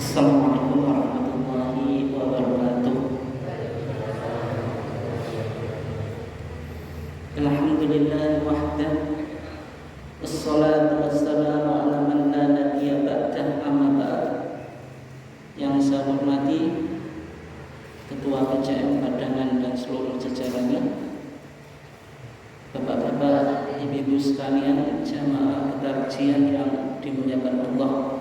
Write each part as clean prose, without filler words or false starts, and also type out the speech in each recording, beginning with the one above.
Assalamualaikum warahmatullahi wabarakatuh. Alhamdulillah wahdah, wassalatu wassalamu ala man la nabiyya ba'dah, amma ba'd. Yang saya hormati Ketua PJM Padangan dan seluruh jajarannya, Bapak-bapak, ibu-ibu sekalian, jamaah ketarjian yang dimuliakan Allah.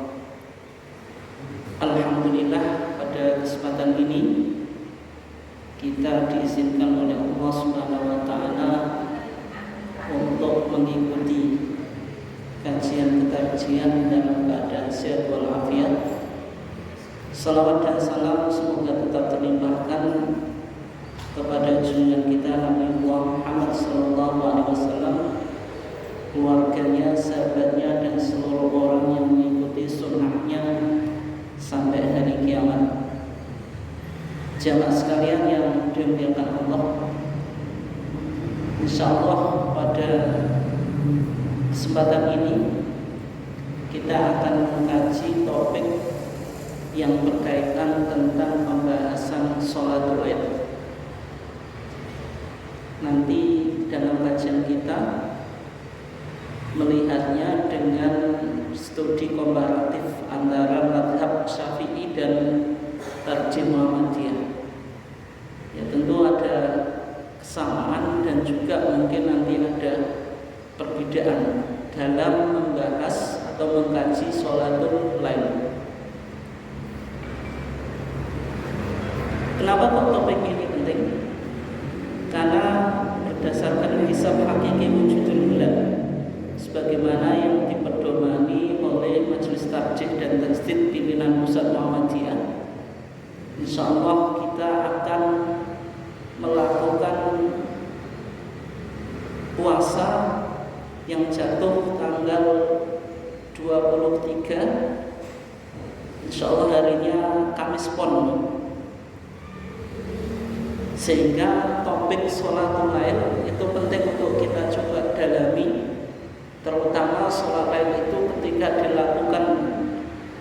Alhamdulillah, pada kesempatan ini kita diizinkan oleh Allah Subhanahu wa taala untuk mengikuti kajian ketarjian dalam keadaan sehat walafiat. Salawat dan salam semoga tetap terlimpahkan kepada junjungan kita Nabi Muhammad sallallahu alaihi wasallam, keluarganya, sahabatnya, dan seluruh orang yang mengikuti sunnahnya sampai hari kiamat. Jamaah sekalian yang dimuliakan Allah, insyaallah pada kesempatan ini kita akan mengkaji topik yang berkaitan tentang pembahasan sholatul Id. Nanti dalam kajian kita melihatnya dengan studi komparatif antara mazhab Syafi'i dan tarjih Muhammadiyah. Ya, tentu ada kesamaan dan juga mungkin nanti ada perbedaan dalam membahas atau mengkaji sholatul lail. Kenapa kok topik ini penting? Karena berdasarkan hisab hakiki wujudul bulan, sebagaimana yang dipedomani oleh Majelis Tarjih dan Tajdid pimpinan Pusat Muhammadiyah, insyaallah kita akan melakukan puasa yang jatuh tanggal 23, insyaallah harinya Kamis Pon, sehingga topik sholatul lail itu penting untuk kita coba dalami, terutama sholat lail itu ketika dilakukan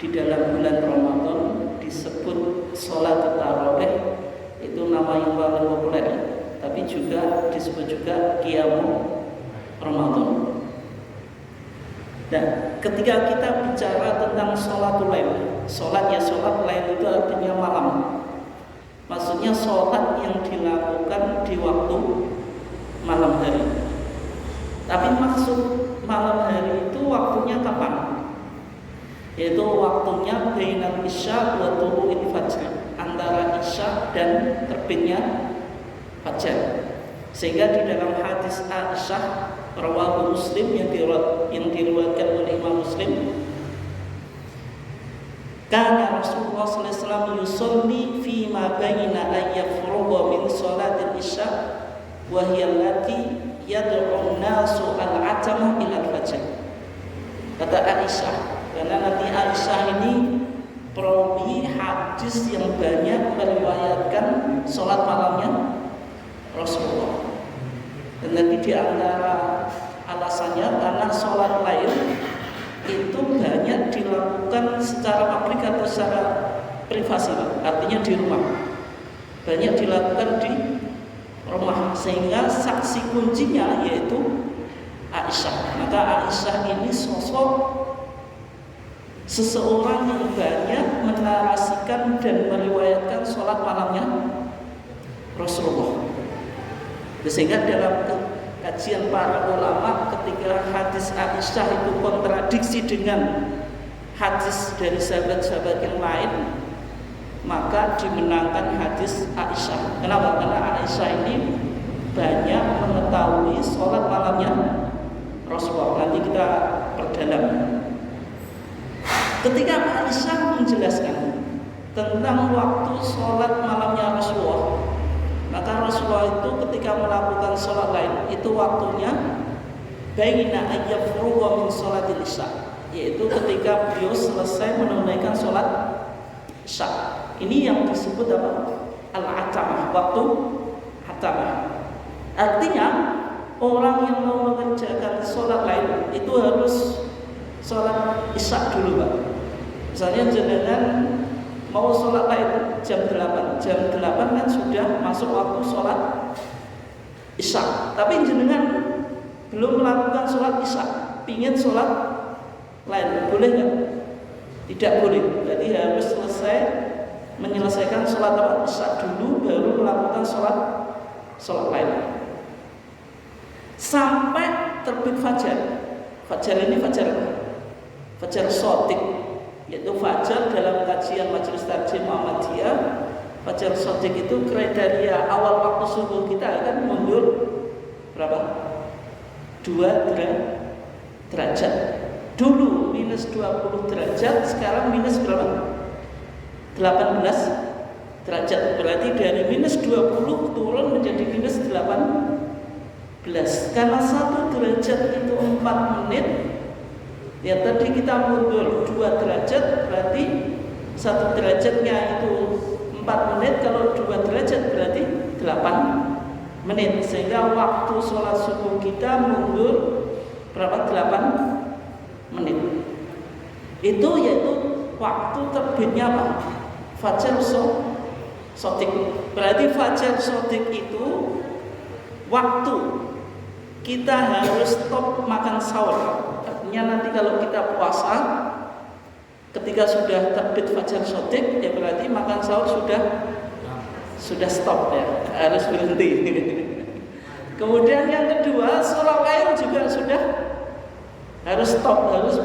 di dalam bulan Ramadan disebut sholat tarawih, itu nama yang paling populer, tapi juga disebut juga qiyamul Ramadan. Nah, ketika kita bicara tentang sholatul lail, sholat lail itu artinya malam. Maksudnya sholat yang dilakukan di waktu malam hari. Tapi maksud malam hari itu waktunya kapan? Yaitu waktunya bainal isya wa tulu'il fajr, antara isya dan terbitnya fajar. Sehingga di dalam hadis Aisyah rawahu Muslim yang diriwayatkan oleh Imam Muslim, kana Rasulullah sallallahu alaihi wasallam yusolli fi ma baina ayyafruga min salatil isya wa hiya allati yad'u an-nasu al-'atama ila al-fajr. Kata Aisyah, karena nanti Aisyah ini perawi hadis yang banyak meriwayatkan salat malamnya Rasulullah. Dan nanti di antara alasannya karena salat lain itu banyak dilakukan secara publik atau secara privasi, artinya di rumah. Banyak dilakukan di rumah, sehingga saksi kuncinya yaitu Aisyah. Maka Aisyah ini sosok seseorang yang banyak menarasikan dan meriwayatkan sholat malamnya Rasulullah. Sehingga dalam kajian para ulama, ketika hadis Aisyah itu kontradiksi dengan hadis dari sahabat-sahabat yang lain, maka dimenangkan hadis Aisyah. Kenapa? Karena Aisyah ini banyak mengetahui sholat malamnya Rasulullah. Nanti kita perdalam. Ketika Aisyah menjelaskan tentang waktu sholat malamnya Rasulullah, maka Rasulullah itu ketika melakukan sholat lain itu waktunya baina ayyafruga min sholatil isya, yaitu ketika beliau selesai menunaikan sholat isya. Ini yang disebut apa? Al-atamah, waktu atamah. Artinya orang yang mau mengerjakan sholat lain itu harus sholat isya dulu, Pak. Misalnya jenengan mau sholat lain jam 8 kan sudah masuk waktu sholat isya, tapi jenengan belum melakukan sholat isya, pingin sholat lain, boleh nggak? Tidak boleh. Berarti harus menyelesaikan sholat isya dulu, baru melakukan sholat lain sampai terbit fajar. Fajar ini fajar shadiq, yaitu fajar dalam kajian Majelis Taklim Muhammadiyah. Fajar shadiq itu kriteria awal waktu subuh kita akan mundur berapa? 2 derajat. Dulu minus 20 derajat, sekarang minus berapa? 18 derajat. Berarti dari minus 20 turun menjadi minus 18. Karena 1 derajat itu 4 menit, ya tadi kita mundur 2 derajat, berarti 1 derajatnya itu 4 menit, kalau 2 derajat berarti 8 menit. Sehingga waktu sholat subuh kita mundur berapa? 8 menit. Itu yaitu waktu terbitnya apa? Fajar shadiq. Berarti fajar shadiq itu waktu kita harus stop makan sahur. Artinya nanti kalau kita puasa, ketika sudah terbit fajar shadiq, ya berarti makan sahur sudah stop ya, harus berhenti. Kemudian yang kedua, sholat lain juga sudah harus stop, harus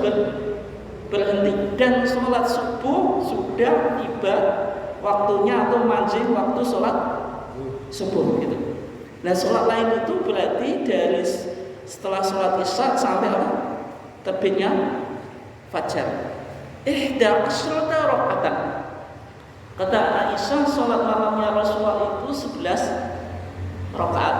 berhenti. Dan sholat subuh sudah tiba waktunya atau manjing waktu sholat subuh gitu. Nah, sholat lain itu berarti dari setelah sholat isya sampai apa? Terbitnya fajar. Ihda asyrata rakaatan. Kata Aisyah, sholat malamnya Rasulullah itu 11 rakaat.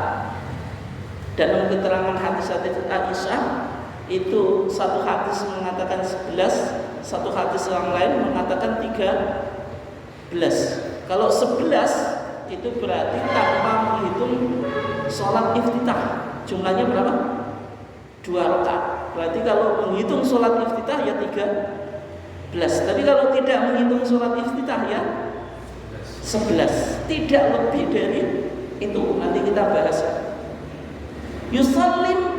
Dalam keterangan hadis-hadis Aisyah itu satu hadis mengatakan 11, satu hadis yang lain mengatakan 13. Kalau 11 itu berarti tanpa menghitung sholat iftitah, jumlahnya berapa? 2 rakaat. Berarti kalau menghitung sholat iftitah ya 13. Tapi kalau tidak menghitung sholat iftitah ya 11. Tidak lebih dari itu. Nanti kita bahas.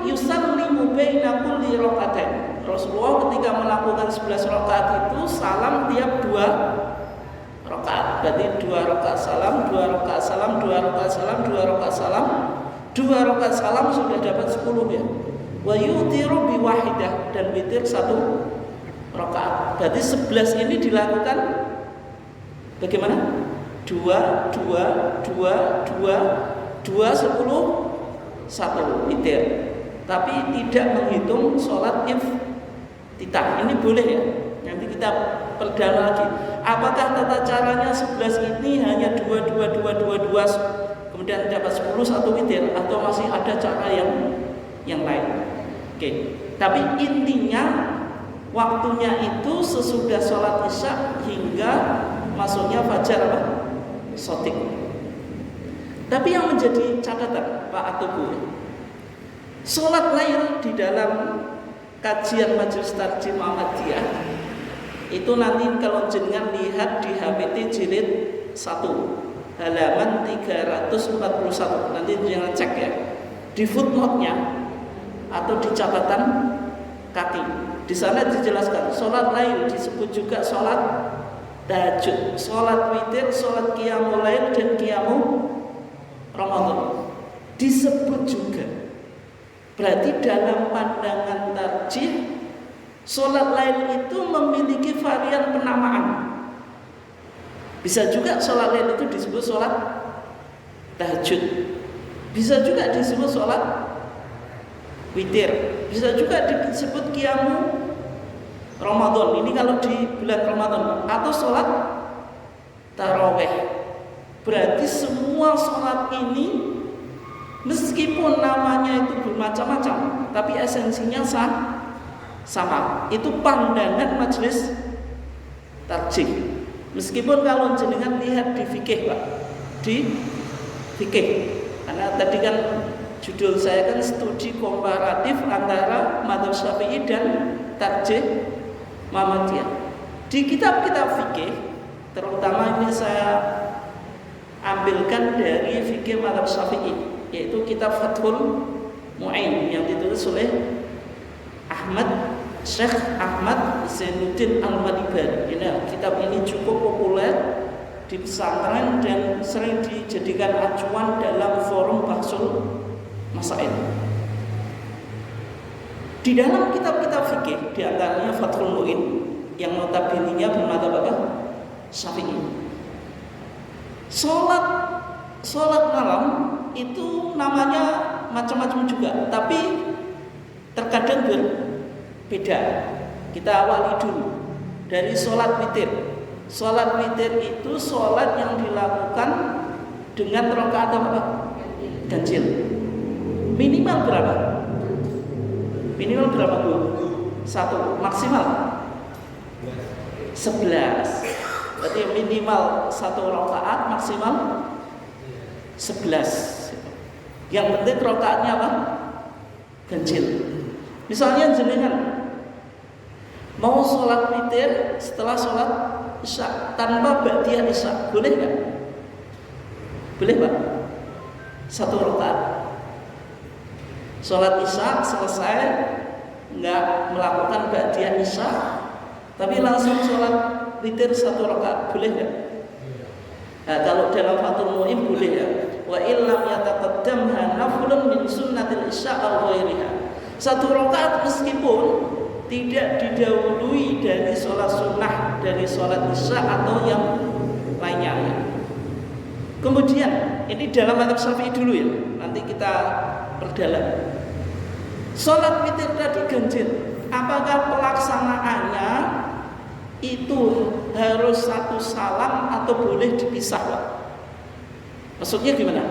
Yusallimu baina kulli rakaatain. Rasulullah ketika melakukan 11 rakaat itu salam tiap 2 rakaat. Berarti 2 rakaat salam, 2 rakaat salam, 2 rakaat salam, 2 rakaat salam. 2 rakaat salam sudah dapat 10 ya. Wa yutiru bi wahidah, dan witir 1 rakaat. Berarti 11 ini dilakukan bagaimana? 2 2 2 2 2 10 1 witir. Tapi tidak menghitung sholat iftitah. Ini boleh ya. Nanti kita perdalam lagi. Apakah tata caranya 11 ini hanya 2 2 2 2 2 kemudian dapat 10 1 witir, atau masih ada cara yang lain? Oke. Tapi intinya waktunya itu sesudah sholat isya hingga masuknya fajar apa? Shadiq. Tapi yang menjadi catatan Pak Atubu, sholat lain di dalam kajian Majelis Taklim Muhammadiyah itu nanti kalau jenengan lihat di HPT jilid 1 halaman 341, nanti jangan cek ya di footnote-nya atau di catatan kaki. Di sana dijelaskan sholat lain disebut juga sholat tahajud, sholat witir, sholat qiyamul lail dan qiyamul Ramadan disebut juga. Berarti dalam pandangan tarjih, sholat lain itu memiliki varian penamaan. Bisa juga sholat lain itu disebut sholat tahajud, bisa juga disebut sholat witir, bisa juga disebut qiyamul Ramadan. Ini kalau di bulan Ramadan, atau sholat taraweh. Berarti semua sholat ini meskipun namanya itu bermacam-macam, tapi esensinya sama. Itu pandangan majelis tarjih. Meskipun kalau jenengan lihat di fikih Pak, di fikih, karena tadi kan judul saya kan studi komparatif antara mazhab Syafi'i dan tarjih Muhammadiyah. Di kitab-kitab fikih terutama ini saya ambilkan dari fikih mazhab Syafi'i, yaitu kitab Fathul Mu'in yang ditulis oleh Syekh Ahmad Zainuddin Al-Madibari. Kitab ini cukup populer di pesantren dan sering dijadikan acuan dalam forum bahsul masail. Di dalam kitab-kitab fikih, di antaranya Fathul Mu'in yang notabene-nya bermadzhab apa? Syafi'i. Salat malam itu namanya macam-macam juga, tapi terkadang berbeda. Kita awali dulu dari salat witir. Salat witir itu salat yang dilakukan dengan rakaat apa? Ganjil. Minimal berapa? Minimal berapa, Bu? 1, maksimal 11. Berarti minimal 1 rakaat, maksimal 11. Yang penting rakaatnya apa? Ganjil. Misalnya jenengan mau sholat witir setelah sholat isya tanpa ba'diyah isya, boleh nggak? Boleh, Pak? 1 rakaat. Sholat isya selesai, nggak melakukan ba'diyah isya, tapi langsung sholat witir 1 rakaat, boleh nggak? Nah, kalau dalam Fathul Mu'in boleh ya. Wa illam yataqaddamha naflun min sunnatil isya aw ghairiha. 1 rakaat meskipun tidak didahului dari sholat sunnah dari sholat isya atau yang lainnya. Kemudian ini dalam mazhab Syafi'i dulu ya, nanti kita perdalam. Sholat witir tadi ganjil, apakah pelaksanaannya itu harus 1 salam atau boleh dipisah, Pak? Maksudnya gimana?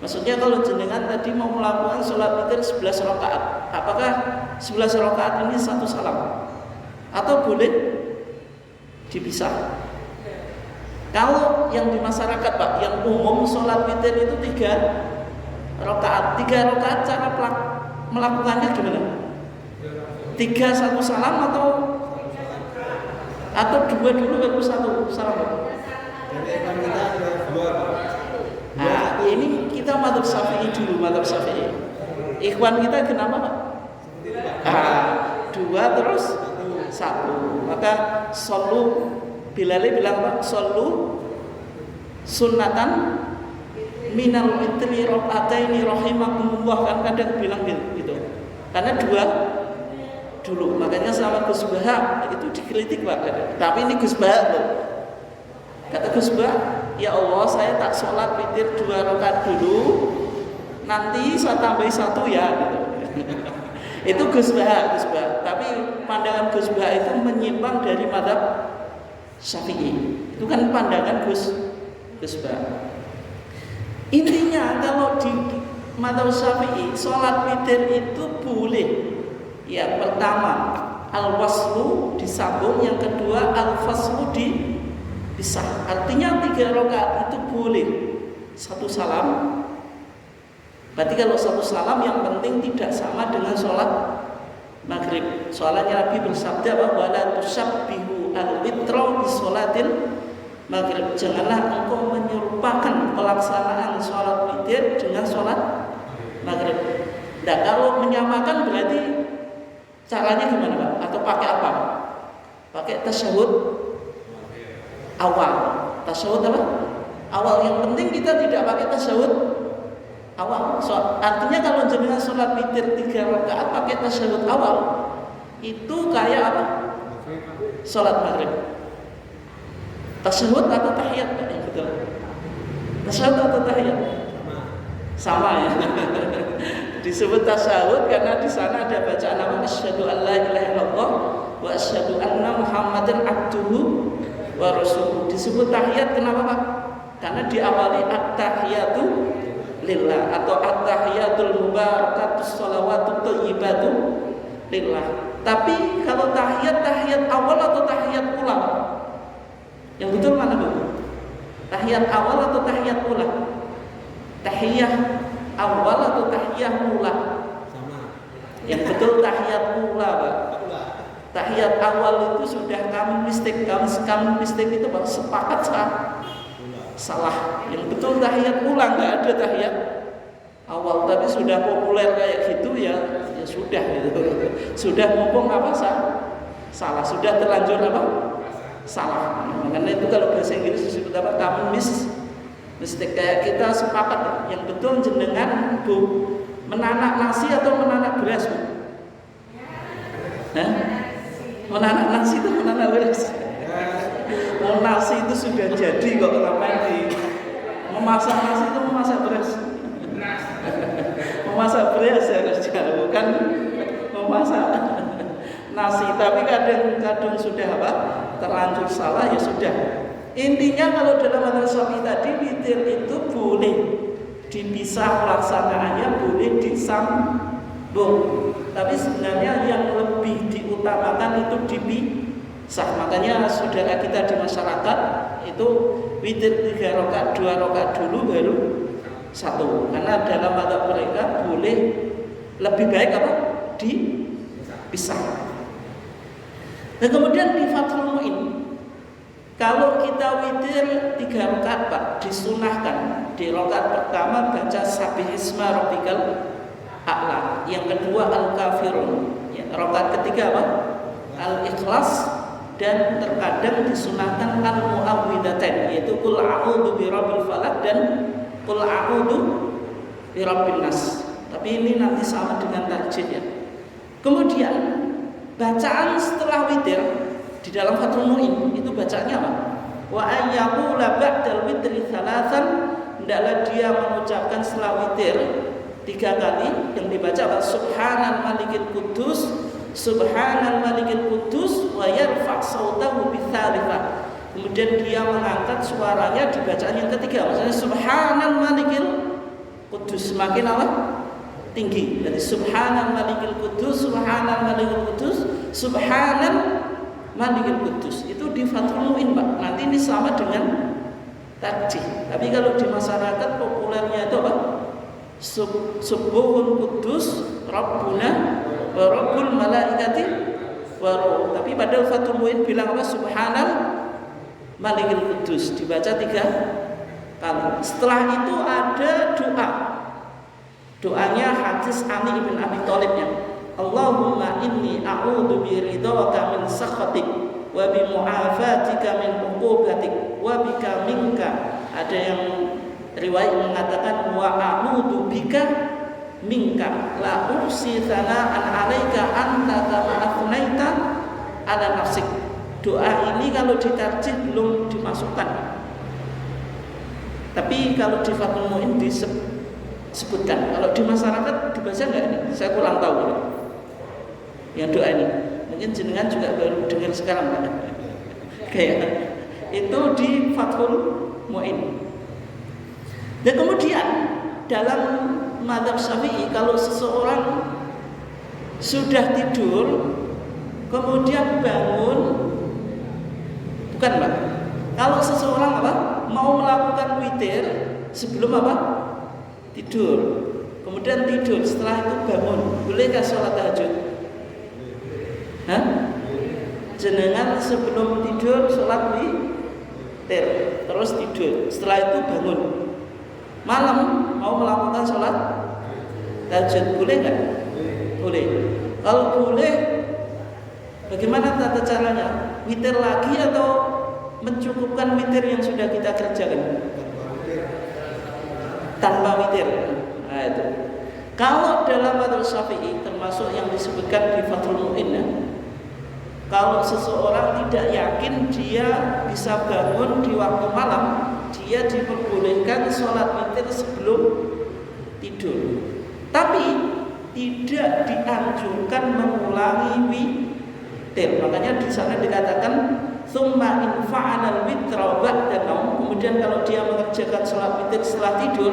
Maksudnya kalau jenengan tadi mau melakukan sholat witir 11 rakaat, apakah 11 rakaat ini 1 salam atau boleh dipisah? Kalau yang di masyarakat, Pak, yang umum sholat witir itu 3 rakaat. 3 rakaat cara melakukannya gimana? 3 1 salam atau 2 dulu baru 1 salam? Nah, ini kita mazhab Syafi'i dulu, mazhab Syafi'i. Ikhwan kita kenapa, Pak? 2 terus 1. Maka shollu, Bilal bilang, Pak, shollu sunnatan minal witri rakaataini rahimakumullah, kan kadang bilang gitu. Karena 2 dulu. Makanya sama Gus Bah itu dikritik, Pak. Tapi ini Gus Bah loh. Kata Gus Bah, ya Allah, saya tak sholat witir 2 rakaat dulu, nanti saya tambahi 1 ya gitu. Itu Gus Bah. Tapi pandangan Gus Bah itu menyimpang dari mazhab Syafi'i. Itu kan pandangan Gus Bah. Intinya kalau di mazhab Syafi'i sholat witir itu boleh. Yang pertama al-waslu disambung, yang kedua al-faslu dipisah. Artinya 3 rakaat itu boleh 1 salam. Berarti kalau 1 salam yang penting tidak sama dengan sholat maghrib. Soalnya Nabi bersabda bahwa la tusabbihu al-witra bi sholatil maghrib. Janganlah engkau menyerupakan pelaksanaan sholat witir dengan sholat maghrib. Nah, kalau menyamakan berarti caranya gimana, Pak? Atau pakai apa? Pakai tasyahud awal. Tasyahud apa? Awal. Yang penting kita tidak pakai tasyahud awal. Artinya kalau jenengan sholat witir 3 rakaat pakai tasyahud awal, itu kayak apa? Sholat maghrib. Tasyahud atau tahiyat, Pak? Yang betul. Tasyahud atau tahiyat? Sama ya. Disebut tasyahud karena di sana ada bacaan nama asyhadu an la ilaha illallah wa asyhadu anna muhammadan abduhu wa rasuluh. Disebut tahiyat kenapa, Pak? Karena diawali at-tahiyatu lillah atau at-tahiyatul mubarakatus shalawatut thayyibatu lillah. Tapi kalau tahiyat awal atau tahiyat ulang? Yang betul mana, Bu? Tahiyat awal atau tahiyat ulang? Tahiyah awal atau tahiyah mula? Sama. Yang betul tahiyat mula, Pak. tahiyat awal itu sudah common mistake. Common mistake itu sepakat salah. Yang betul tahiyat ulang, nggak ada tahiyat awal. Tapi sudah populer kayak gitu ya sudah gitu. Sudah mumpung salah, sudah terlanjur salah. Makanya itu kalau bahasa Inggris disebut common mistake. Kayak kita sepakat yang betul jenengan menanak nasi atau menanak beras? Menanak nasi itu menanak beras. Nasi itu sudah jadi kok, ngapain memasak nasi itu memasak beras? Memasak beras harusnya, bukan memasak nasi. Tapi kadang-kadang sudah terlanjur salah ya sudah. Intinya kalau dalam mazhab Syafi'i tadi witir itu boleh dipisah pelaksanaannya, boleh disambung. Tapi sebenarnya yang lebih diutamakan itu dipisah. Makanya saudara kita di masyarakat itu witir 3 rakaat, 2 rakaat dulu baru 1. Karena dalam mazhab mereka boleh lebih baik dipisah. Dan kemudian di Fathul Mu'in, kalau kita witir 3 rakaat Pak, disunahkan di rakaat pertama baca Sabbihisma Rabbikal A'la, yang kedua Al-Kafirun, ya, rakaat ketiga Al-Ikhlas, dan terkadang disunahkan Al-Mu'awwidhatain, yaitu Qul a'udzu birabbil falaq dan Qul a'udzu birabbin nas. Tapi ini nanti sama dengan tarjih ya. Kemudian bacaan setelah witir di dalam Fathul Mu'in itu bacaannya apa? Wa ayyaqula ba'dal witri thalathan, hendaklah dia mengucapkan setelah witir 3 kali yang dibaca apa? Subhanal malikil qudus, Subhanal malikil qudus, wa yarfa' sautahu bitsalitsah. Kemudian dia mengangkat suaranya di bacaan yang ketiga, maksudnya Subhanal malikil qudus, semakin tinggi. Jadi Subhanal malikil qudus, Subhanal malikil qudus, Subhanal malikil qudus. Itu di Fathul Mu'in Pak. Nanti ini sama dengan tarjih. Tapi kalau di masyarakat populernya itu apa? Subuhun Qudus Rabbuna wa Rabbul Malaikati wa Ruh. Tapi pada Fathul Mu'in bilang apa? Subhanal Malikil Qudus, dibaca 3 kali. Setelah itu ada doa. Doanya hadis Ali bin Abi Thalibnya. Allahumma inni a'udzu biridhaka min sakhatik wa bi mu'afatika min 'uqubatik wa bika minka. Ada yang riwayat mengatakan wa a'udzu bika minka la uhsi tsana'an 'alaika anta kama athnaita 'ala nafsik. Doa ini kalau ditarjih belum dimasukkan. Tapi kalau di Fathul Mu'in disebutkan. Kalau di masyarakat dibaca enggak ini? Saya kurang tahu. Yang doa ini mungkin jenengan juga baru dengar sekarang Pak. Kayak itu di Fathul Mu'in. Dan kemudian dalam mazhab Syafi'i, kalau seseorang sudah tidur kemudian bangun, bukan Pak, kalau seseorang mau melakukan witir sebelum tidur, kemudian tidur, setelah itu bangun, bolehkah sholat tahajud? Jenengan sebelum tidur sholat witir, terus tidur, setelah itu bangun, malam mau melakukan sholat tahajud, boleh nggak? Boleh. Kalau boleh, bagaimana tata caranya? Witir lagi atau mencukupkan witir yang sudah kita kerjakan? Tanpa witir. Nah itu. Kalau dalam mazhab Syafi'i, termasuk yang disebutkan di Fathul Mu'in, kalau seseorang tidak yakin dia bisa bangun di waktu malam, dia diperbolehkan sholat witir sebelum tidur. Tapi tidak dianjurkan mengulangi witir. Makanya di sana dikatakan tsumma in fa'ala al-witra ba'da naum. Kemudian kalau dia mengerjakan sholat witir setelah tidur,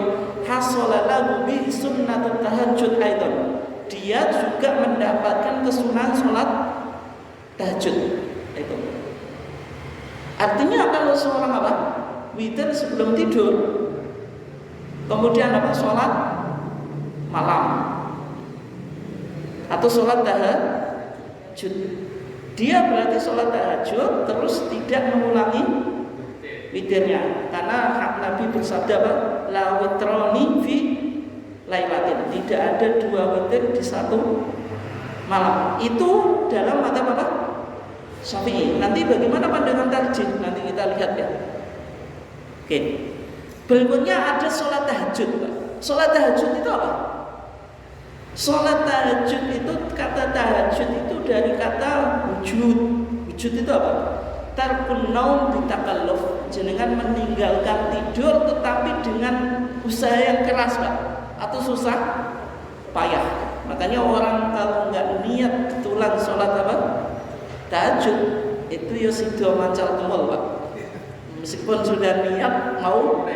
hasala lahu bi sunnatut tahajjud aidan. Dia juga mendapatkan kesunahan sholat tahajud. Itu. Artinya kalau seorang witir sebelum tidur, kemudian sholat malam atau sholat tahajud, dia berarti sholat tahajud terus tidak mengulangi witirnya, karena hak Nabi bersabda apa? La witroni fi lailatin, tidak ada 2 witir di satu malam. Itu dalam mazhab apa? Syafi'i. Nanti bagaimana pandangan tarjih? Nanti kita lihat ya. Oke. Berikutnya ada sholat tahajud, Pak. Sholat tahajud itu apa? Sholat tahajud itu, kata tahajud itu dari kata wujud. Wujud itu apa? Tarkun naum bitakalluf, jenengan meninggalkan tidur tetapi dengan usaha yang keras, Pak, atau susah payah. Makanya orang kalau nggak niat tulang sholat apa? Tahajud itu ya sido mancal kemul, Pak. Meskipun sudah niat mau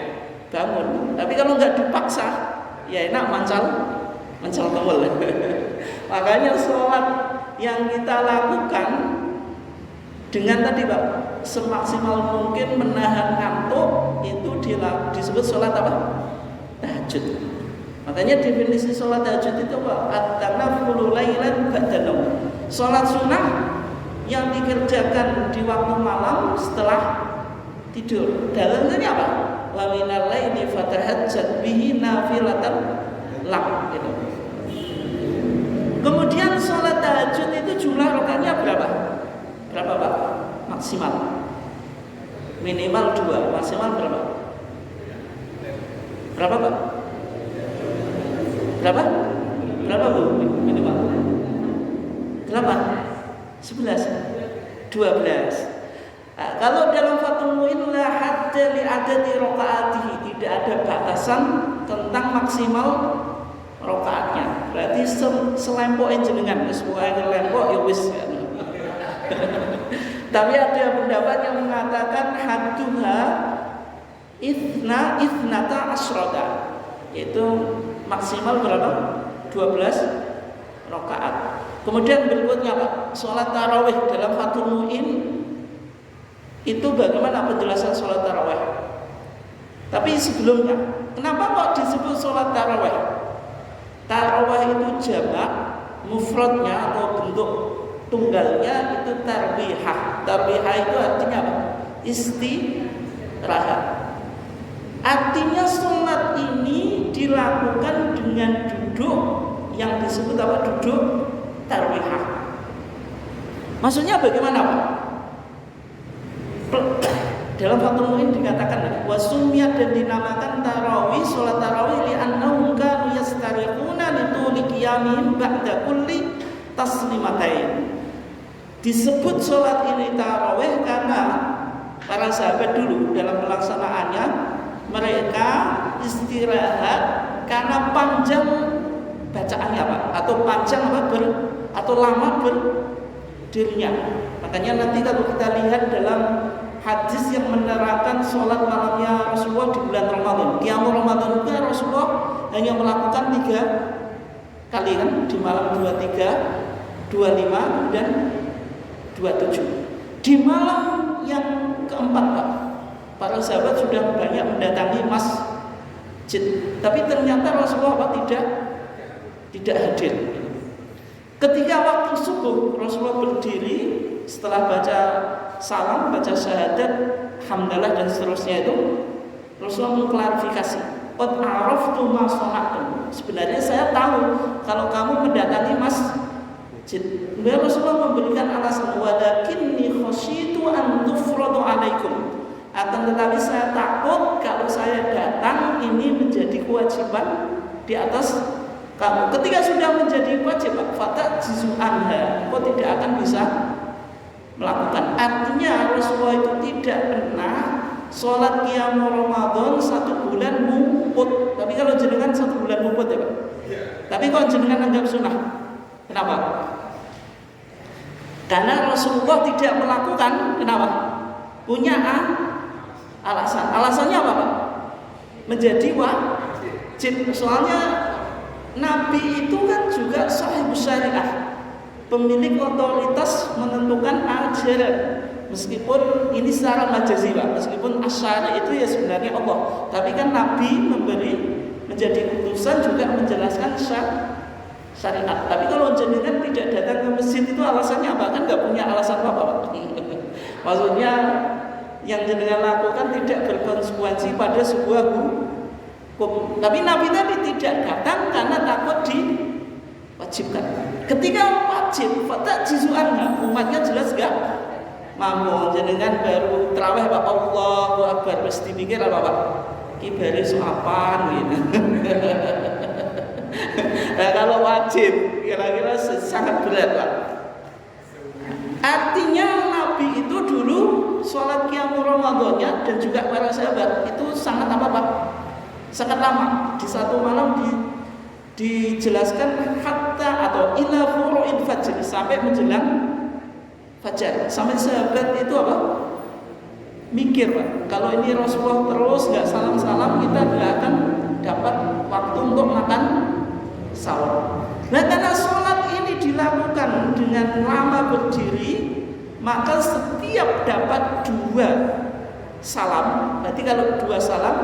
bangun, tapi kalau nggak dipaksa ya enak mancal kemul. Makanya sholat yang kita lakukan dengan tadi, Pak, semaksimal mungkin menahan ngantuk, itu disebut sholat apa? Tahajud. Makanya definisi sholat tahajud itu apa? At-tanafulu lailan ba'da naum. Sholat sunnah yang dikerjakan di waktu malam setelah tidur. Dalamnya apa? Wa minal laili fatahajjat bihi nafilatan lak, gitu. Kemudian sholat tahajud itu jumlah rakaatnya berapa? Berapa, Pak? Maksimal. Minimal 2, maksimal berapa? Berapa, Pak? Berapa? Berapa, Bu? Minimal 8, 11, 12. Nah, kalau dalam Fathul Mu'in la hadda li adadi rakaatihi, tidak ada batasan tentang maksimal rakaatnya. Berarti selempokin jenengan, wis pokoke lempok ya wis. Tapi ada pendapat yang mengatakan hadduha ithnata asrota, yaitu maksimal berapa? 12 rakaat. Kemudian berikutnya, Pak, sholat tarawih dalam Fathul Mu'in itu bagaimana penjelasan sholat tarawih? Tapi sebelumnya, kenapa kok disebut sholat tarawih? Tarawih itu jamak, mufradnya atau bentuk tunggalnya itu tarbihah. Tarbihah itu artinya apa? Istirahat. Artinya sholat ini dilakukan dengan duduk yang disebut apa? Duduk tarwihah. Maksudnya bagaimana, Pak? Dalam Fathul Mu'in dikatakan wasumiyat, dan dinamakan tarawih, sholat tarawih li'annahum kanu yastariquna lituli qiyamihim ba'da kulli taslimatain. Disebut sholat ini tarawih karena para sahabat dulu dalam pelaksanaannya mereka istirahat karena panjang bacaannya, Pak, atau panjang apa atau lama berdirinya. Makanya nanti kalau kita lihat dalam hadis yang menerangkan sholat malamnya Rasulullah di bulan Ramadan, qiyamul Ramadan itu Rasulullah hanya melakukan 3 kali kan, di malam 23, 25 dan 27. Di malam yang keempat, Pak, para sahabat sudah banyak mendatangi masjid, tapi ternyata Rasulullah tidak hadir. Ketika waktu subuh Rasulullah berdiri setelah baca salam, baca syahadat, hamdalah dan seterusnya itu, Rasulullah mengklarifikasi, qad araftu ma sana'tum. Sebenarnya saya tahu kalau kamu mendatangi masjid. Kemudian Rasulullah memberikan alasan, walakinni khasyitu an tufradu alaikum. Akan tetapi saya takut kalau saya datang ini menjadi kewajiban di atas kamu. Ketika sudah menjadi wajib, fata jizu anha, kau tidak akan bisa melakukan. Artinya Rasulullah itu tidak pernah sholat qiyamul Ramadan 1 bulan muput. Tapi kalau jenengan 1 bulan muput ya, Pak. Tapi kalau jenengan anggap sunnah, kenapa? Karena Rasulullah tidak melakukan, kenapa? Punya alasan. Alasannya apa, Pak? Menjadi wajib. Soalnya Nabi itu kan juga sahibus syariah, pemilik otoritas menentukan ajaran. Meskipun ini secara majazi, Pak, meskipun asyari itu ya sebenarnya Allah, tapi kan Nabi menjadi utusan juga menjelaskan syariat. Tapi kalau jenengan tidak datang ke masjid itu alasannya apa? Kan nggak punya alasan apa-apa. Maksudnya yang jenengan lakukan tidak berkonsekuensi pada sebuah hukum. Tapi Nabi tadi tidak datang karena takut diwajibkan. Ketika wajib, fata jizuannya, umatnya jelas gak mampu. Jenengan baru terawih Pak, Allahu Akbar, mesti dipikir apa Pak? Kibari soapan gitu. Nah, kalau wajib kira-kira sangat berat Pak. Artinya Nabi itu dulu sholat qiyamul Ramadannya dan juga para sahabat itu sangat apa Pak? Sangat lama. Di satu malam dijelaskan hatta atau ila furu'il fajr, sampai menjelang fajar. Sampai sahabat itu apa? Mikir Pak, kalau ini Rasulullah terus nggak salam-salam, kita nggak akan dapat waktu untuk makan sahur. Nah, karena sholat ini dilakukan dengan lama berdiri, maka setiap dapat 2 salam. Berarti kalau 2 salam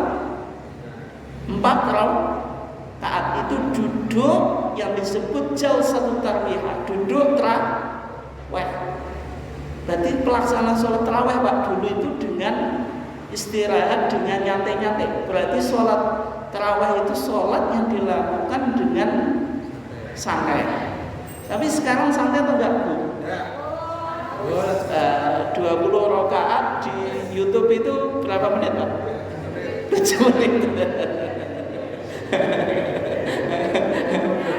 4 rakaat itu duduk yang disebut jalsatul tarwiyah, duduk tarawih. Berarti pelaksanaan sholat tarawih Pak dulu itu dengan istirahat, dengan nyantai-nyantai. Berarti sholat tarawih itu sholat yang dilakukan dengan santai. Tapi sekarang santai atau enggak Bu? 20 rakaat di YouTube itu berapa menit Pak? 7 menit.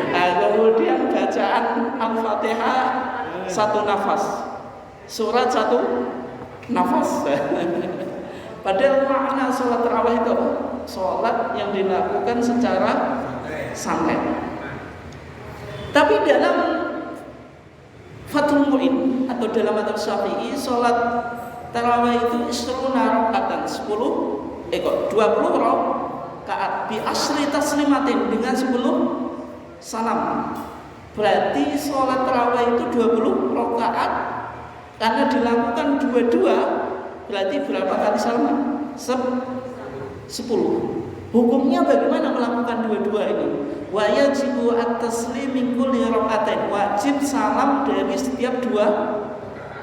Nah, kemudian bacaan Al-Fatihah 1 nafas, surat 1 nafas. Padahal makna sholat tarawih itu sholat yang dilakukan secara santai. Tapi dalam Fathul Mu'in atau dalam mazhab Syafi'i, sholat tarawih itu isruna rakaatan 20 rakaat bi asri taslimatin, dengan 10 salam. Berarti sholat tarawih itu 20 rakaat karena dilakukan 22, berarti berapa kali salam? 10. Hukumnya bagaimana melakukan 22 ini? Wa yajibu at-taslim min kulli rakaatain, wajib salam dari setiap 2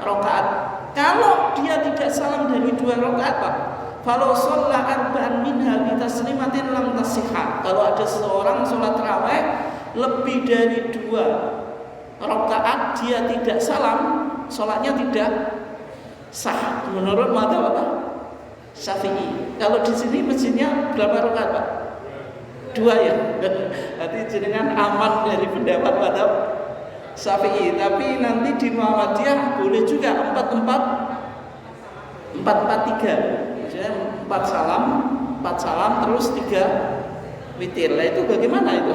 rakaat. Kalau dia tidak salam dari 2 rakaat Pak, kalau sholat arba'an minha bi taslimatin lam tasihha. Kalau ada seorang sholat tarawih lebih dari 2 rakaat dia tidak salam, sholatnya tidak sah menurut mazhab apa? Syafi'i. Kalau di sini masjidnya berapa rakaat Pak? 2 ya. Nanti jenengan aman dari pendapat mazhab Syafi'i. Tapi nanti di Muhammadiyah boleh juga 4-4-3. Jadi 4 salam terus 3 witir. Lah itu bagaimana itu?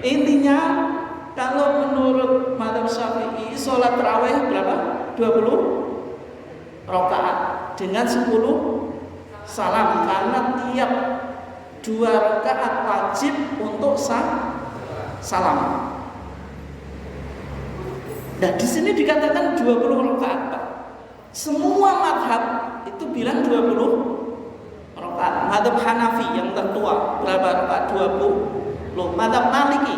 Intinya kalau menurut mazhab Syafi'i sholat tarawih berapa? 20 rakaat dengan 10 salam, karena tiap 2 rakaat wajib untuk salam. Nah, di sini dikatakan 20 rakaat Pak. Semua mazhab itu bilang 20 rakaat. Mazhab Hanafi yang tertua berapa rakaat? 20. Mazhab Maliki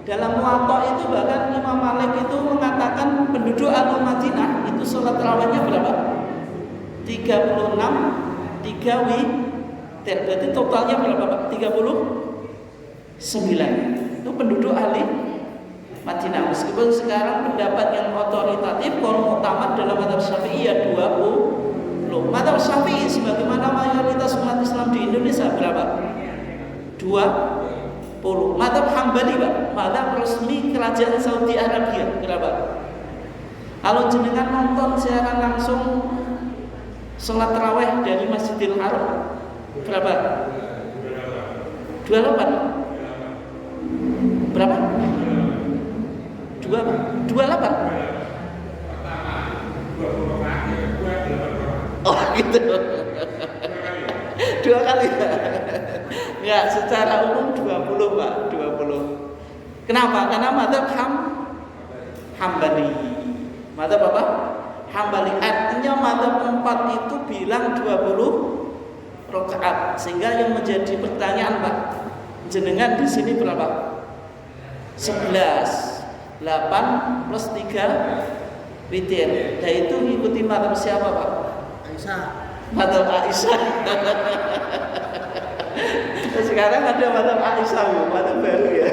dalam Muwatta itu bahkan Imam Malik itu mengatakan penduduk Al-Madinah itu sholat tarawihnya berapa? 36 3 witir. Berarti totalnya berapa Pak? 39. Itu penduduk ahli Madinah. Meskipun sekarang pendapat yang otoritatif kalau muktamad dalam mazhab Syafi'i ya 20. Mazhab Syafi'i sebagaimana mayoritas umat Islam di Indonesia berapa? 20. Mazhab Hambali Pak, mazhab resmi kerajaan Saudi Arabia berapa? Kalau jenengan nonton siaran langsung sholat tarawih dari Masjidil Haram berapa? 28. Berapa? 28. Oh gitu. 2 kali. Ya, secara umum 20 Pak, 20. Kenapa? Karena mazhab Hambali. Mazhab apa? Hambali. Artinya mazhab 4 itu bilang 20 rakaat. Sehingga yang menjadi pertanyaan Pak, jenengan di sini berapa? 11. 8 plus 3 witir. Dan itu mengikuti mazhab siapa, Pak? Aisyah. Mazhab Aisyah. Sekarang ada mazhab Aisyah, mazhab baru ya.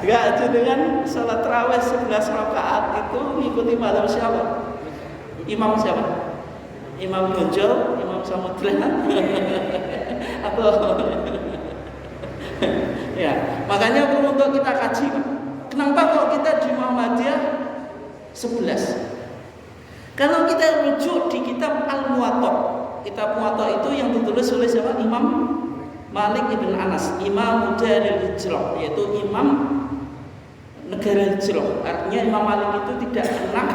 Enggak, dengan salat tarawih 11 rakaat itu mengikuti mazhab siapa? Imam siapa? Imam Gonjol, Imam Samudra, atau ya, makanya perlu untuk kita kaji. Kenapa kalau kita di Muhammadiyah 11? Kalau kita rujuk di kitab Al-Muwatta, kitab Muwatta itu yang ditulis oleh siapa? Imam Malik ibn Anas, Imam Daril Hijrah, yaitu imam negara Hijrah. Artinya Imam Malik itu tidak pernah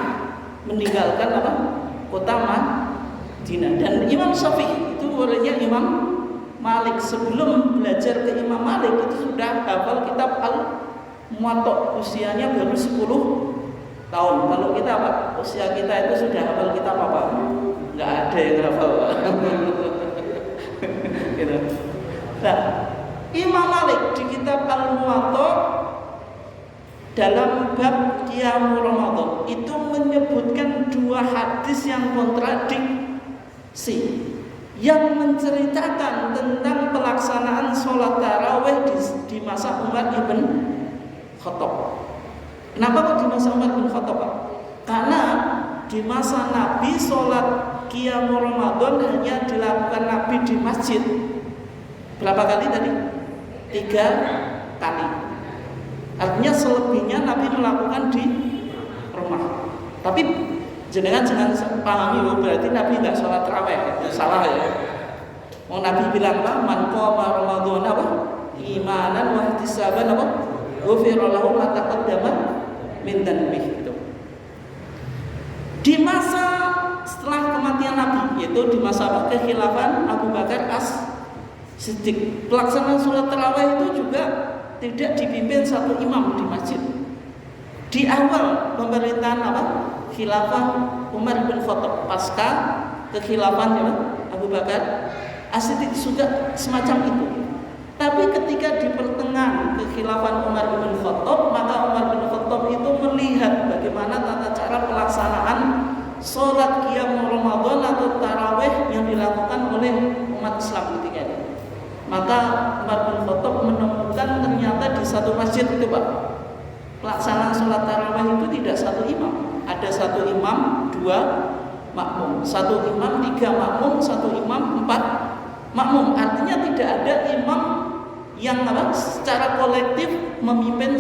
meninggalkan apa? Kota Madinah. Dan Imam Syafi'i itu muridnya Imam Malik. Sebelum belajar ke Imam Malik itu sudah hafal kitab Al-Muwatta. Usianya baru 10 tahun. Kalau kita apa? Usia kita itu sudah hafal kitab apa? Enggak ada yang hafal. Gitu. Nah, Imam Malik di kitab Al-Muwatta dalam bab Qiyamul Ramadan itu menyebutkan 2 hadis yang kontradiksi yang menceritakan tentang pelaksanaan sholat tarawih di masa Umar ibn Khattab. Kenapa kok di masa Umar ibn Khattab, Pak? Karena di masa Nabi sholat Qiyamul Ramadan hanya dilakukan Nabi di masjid. Berapa kali tadi? 3 kali. Artinya selebihnya Nabi melakukan di rumah. Tapi jenengan jangan pahami berarti Nabi nggak sholat tarawih. Salah ya. Mau Nabi bilang apa? Man qama Ramadan apa? Imanan wa ihtisaban apa? Ghufira lahu ma taqaddama min dhanbihi. Gitu. Di masa setelah kematian Nabi, yaitu di masa kekhilafan Abu Bakar As-Siddiq, pelaksanaan sholat tarawih itu juga tidak dipimpin satu imam di masjid. Di awal pemerintahan apa? Khilafah Umar bin Khattab pasca kekhilafan ya, Abu Bakar As-Siddiq juga semacam itu. Tapi ketika di pertengahan kekhilafan Umar bin Khattab, maka Umar bin Khattab itu melihat bagaimana tata cara pelaksanaan sholat Qiyamul Ramadan atau tarawih yang dilakukan oleh umat Islam ketika itu. Maka Umar bin Khattab menemukan ternyata di satu masjid itu, Pak, pelaksanaan sholat tarawih itu tidak satu imam. Ada satu imam, 2 makmum, satu imam, 3 makmum, satu imam, 4 makmum. Artinya tidak ada imam yang secara kolektif memimpin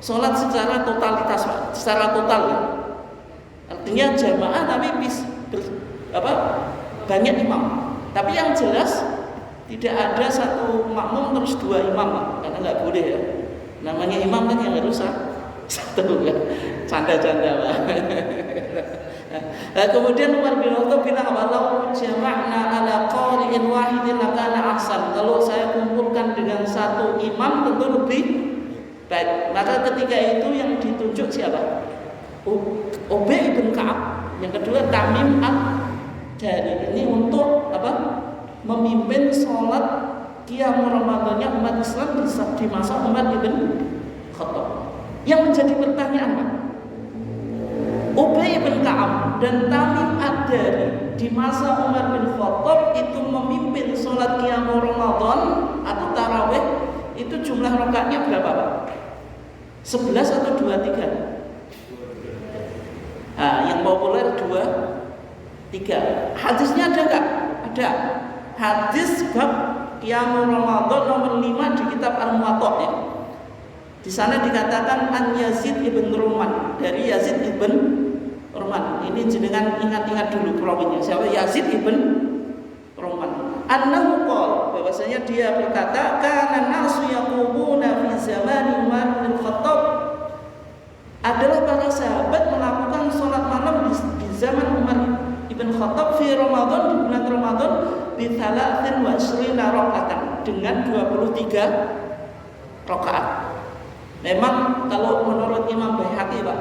sholat secara totalitas, Pak, secara total ya. Artinya jamaah tapi banyak imam. Tapi yang jelas tidak ada satu makmum terus 2 imam, Pak, karena nggak boleh ya. Namanya imam kan yang harus satu ya. Canda-canda, Pak. Nah, kemudian Umar bin Khattab bilang, "Walau jama'na ala qari'in wahidin lakana ahsan." Kalau saya kumpulkan dengan satu imam tentu lebih baik. Maka ketika itu yang ditunjuk siapa? Ubay bin Ka'ab. Yang kedua Tamim Ad-Dari. Ini untuk apa? Memimpin sholat Qiyamul Ramadannya umat Islam di masa Umar bin Khattab. Yang menjadi pertanyaan, Pak, Ubay bin Ka'ab dan Tamim Ad-Dari di masa Umar bin Khattab itu memimpin sholat Qiyamul Ramadan atau tarawih, itu jumlah rakaatnya berapa, Pak? 11 atau 23? Nah, yang populer 23. Hadisnya ada nggak? Ada. Hadis bab Qiyamul Ramadan nomor 5 di kitab Al-Muwatta ya. Di sana dikatakan an Yazid ibn Ruman, dari Yazid ibn Ruman. Ini jenengan ingat-ingat dulu perawinya. Siapa? Yazid ibn Ruman. Annahu qala, bahwasanya dia berkata, kana nasu yaqumuna fi zaman Umar bin Khattab. Adalah para sahabat melakukan sholat malam di zaman Umar ibn Khattab fi Ramadan, di bulan Ramadan, bi 23 rakaat, dengan 23 rakaat. Memang kalau menurut Imam Baihaqi, Pak,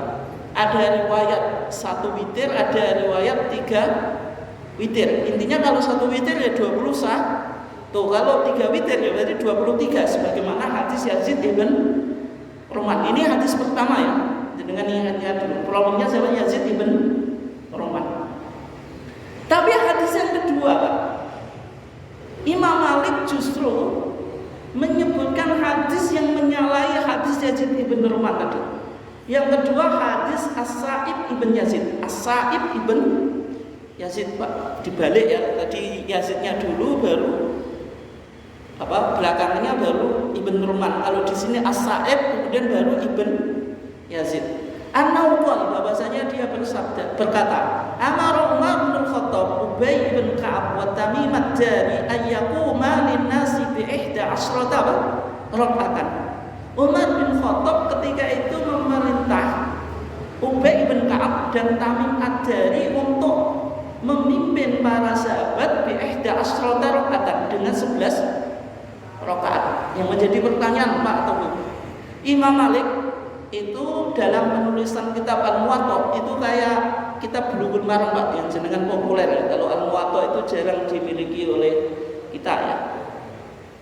ada riwayat 1 witir, ada riwayat 3 witir. Intinya kalau 1 witir ya 20 Tuh kalau 3 witir ya berarti 23 sebagaimana hadis Yazid ibn Ruman. Ini hadis pertama ya. Dengan ingatnya dulu. Perawinya siapa? Yazid ibn Ruman. Tapi hadis yang kedua, Imam Malik justru menyebutkan hadis yang menyalahi hadis Yazid ibn Ruman tadi. Yang kedua hadis As-Sa'ib ibn Yazid. As-Sa'ib ibn Yazid, Pak, dibalik ya. Tadi Yazidnya dulu baru belakangnya baru Ibn Ruman. Kalau di sini As-Sa'ib kemudian baru Ibn Yazid. An-Nawqal bahwasanya dia berkata, Amara Umar bin Khattab Ubay bin Ka'ab wa Tamim ad-Dari ayyaquma lin-nasi bi 11 raka'atan. Umar bin Khattab ketika itu memerintah Ubay bin Ka'ab dan Tamim ad-Dari untuk memimpin para sahabat bi 11 raka'atan dengan 11 rakaat. Yang menjadi pertanyaan Pak atau Bu, Imam Malik itu dalam penulisan kitab Al-Muwatta itu kayak kitab Bulughul Maram Pak, yang jenengan populer ya. Kalau Al-Muwatta itu jarang dimiliki oleh kita ya.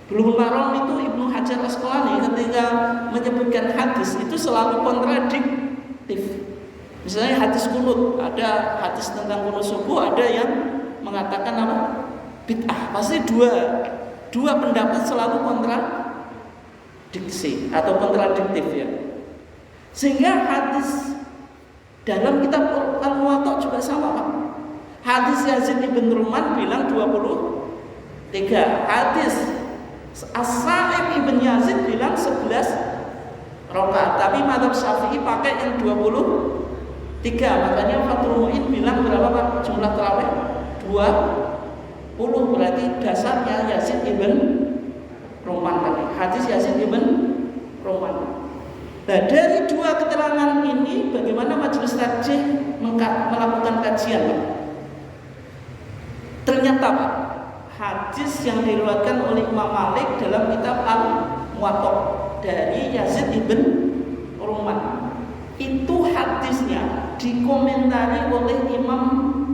Bulughul Maram itu Ibnu Hajar Asqalani ketika menyebutkan hadis itu selalu kontradiktif. Misalnya hadis kunut, ada hadis tentang kunut subuh, ada yang mengatakan apa? Bid'ah. Pasti dua pendapat selalu kontradiksi atau kontradiktif ya. Sehingga hadis dalam kitab Al-Muwatta juga sama Pak. Hadis Yazid ibn Ruman bilang 23. Hadis As-Sa'ib ibn Yazid bilang 11 rakaat. Tapi mazhab Syafi'i pakai yang 23. Makanya Fathul Mu'in bilang berapa Pak jumlah tarawih? 20. Berarti dasarnya Yazid ibn Ruman tadi. Hadis Yazid ibn Ruman. Nah dari dua keterangan ini bagaimana majelis tarjih melakukan kajian Pak? Ternyata Pak, hadis yang diriwayatkan oleh Imam Malik dalam kitab Al-Muwatta dari Yazid ibn Ruman itu hadisnya dikomentari oleh Imam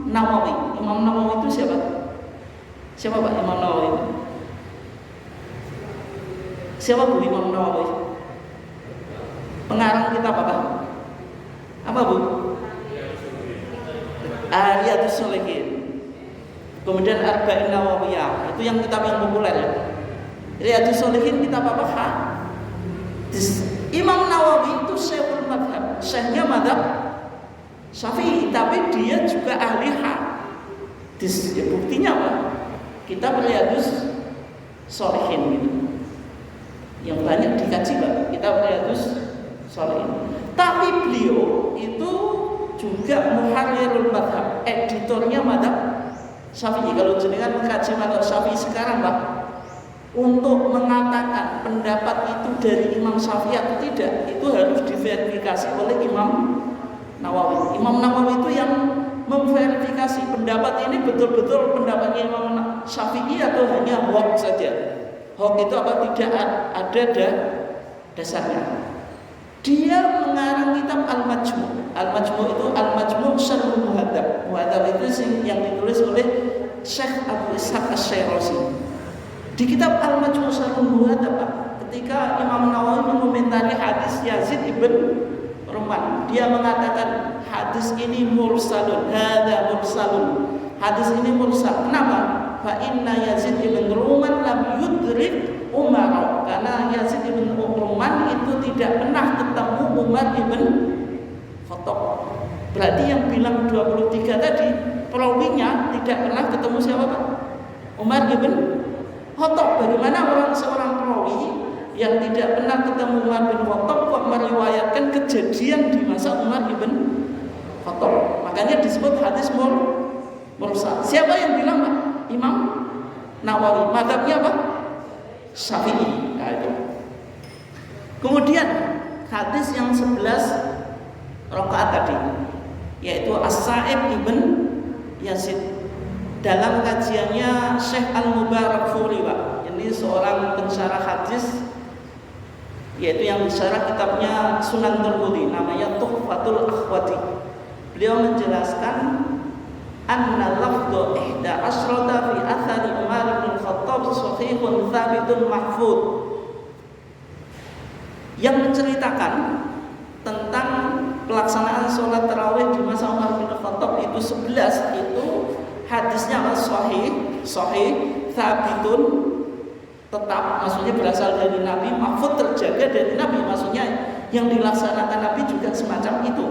Nawawi. Imam Nawawi itu siapa? Siapa Pak Imam Nawawi itu? Siapa Bu Imam Nawawi? Pengarang kitab apa? Apa Bu? Riyadhus Shalihin. Kemudian Arba'in Nawawiyah. Itu yang kitab yang populer ya. Riyadhus Shalihin kitab apa? Imam Nawawi itu syekhul madhab. Syekhnya madhab Syafi'i, tapi dia juga ahli hadis. Ya, buktinya apa? Kitab Riyadhus Shalihin gitu. Yang banyak dikaji Pak, kitab Riyadhus Shalihin. Tapi beliau itu juga muharrirul madhab, editornya madhab Syafi'i. Kalau jenengan mengkaji madhab Syafi'i sekarang Pak, untuk mengatakan pendapat itu dari Imam Syafi'i atau tidak, itu harus diverifikasi oleh Imam Nawawi. Imam Nawawi itu yang memverifikasi pendapat ini betul-betul pendapatnya Imam Syafi'i atau hanya hoax saja. Hoax itu apa? Tidak ada dasarnya. Dia mengarang kitab Al-Majmu'. Al-Majmu' itu Al-Majmu' Syarhul Muhadzab. Muhadzab itu yang ditulis oleh Syekh Abu Ishaq Asy-Syirazi. Di kitab Al-Majmu' Syarhul Muhadzab, ketika Imam Nawawi mengomentari hadis Yazid ibn Ruman, dia mengatakan hadis ini mursalun, hadza mursalun. Hadis ini mursal. Kenapa? Fa inna Yazid ibn Ruman lam yudrik Umar. Karena Yazid ibn Ruman itu tidak pernah ketemu Umar ibn Khattab. Berarti yang bilang 23 tadi perawinya tidak pernah ketemu siapa Pak? Umar ibn Khattab. Bagaimana seorang perawi yang tidak pernah ketemu Umar bin Khattab kok meriwayatkan kejadian di masa Umar ibn Khattab? Makanya disebut hadis mursal. Siapa yang bilang Pak? Imam Nawawi. Mazhabnya apa? Syafi'i. Nah, itu. Kemudian hadis yang 11 rakaat tadi, yaitu As-Sa'ib ibn Yazid. Dalam kajiannya Syekh Al-Mubarakfuri Pak, ini seorang pensyarah hadis, yaitu yang disyarah kitabnya Sunan Tirmidzi, namanya Tuhfatul Akhwati. Beliau menjelaskan anna lafdhu ihda asyrata fi athari Umar bin Khattab sahihun thabitun mahfud, yang menceritakan tentang pelaksanaan sholat tarawih di masa Umar bin Khattab itu 11, itu hadisnya sahih, thabitun, tetap, maksudnya berasal dari Nabi, mahfud, terjaga dari Nabi, maksudnya yang dilaksanakan Nabi juga semacam itu.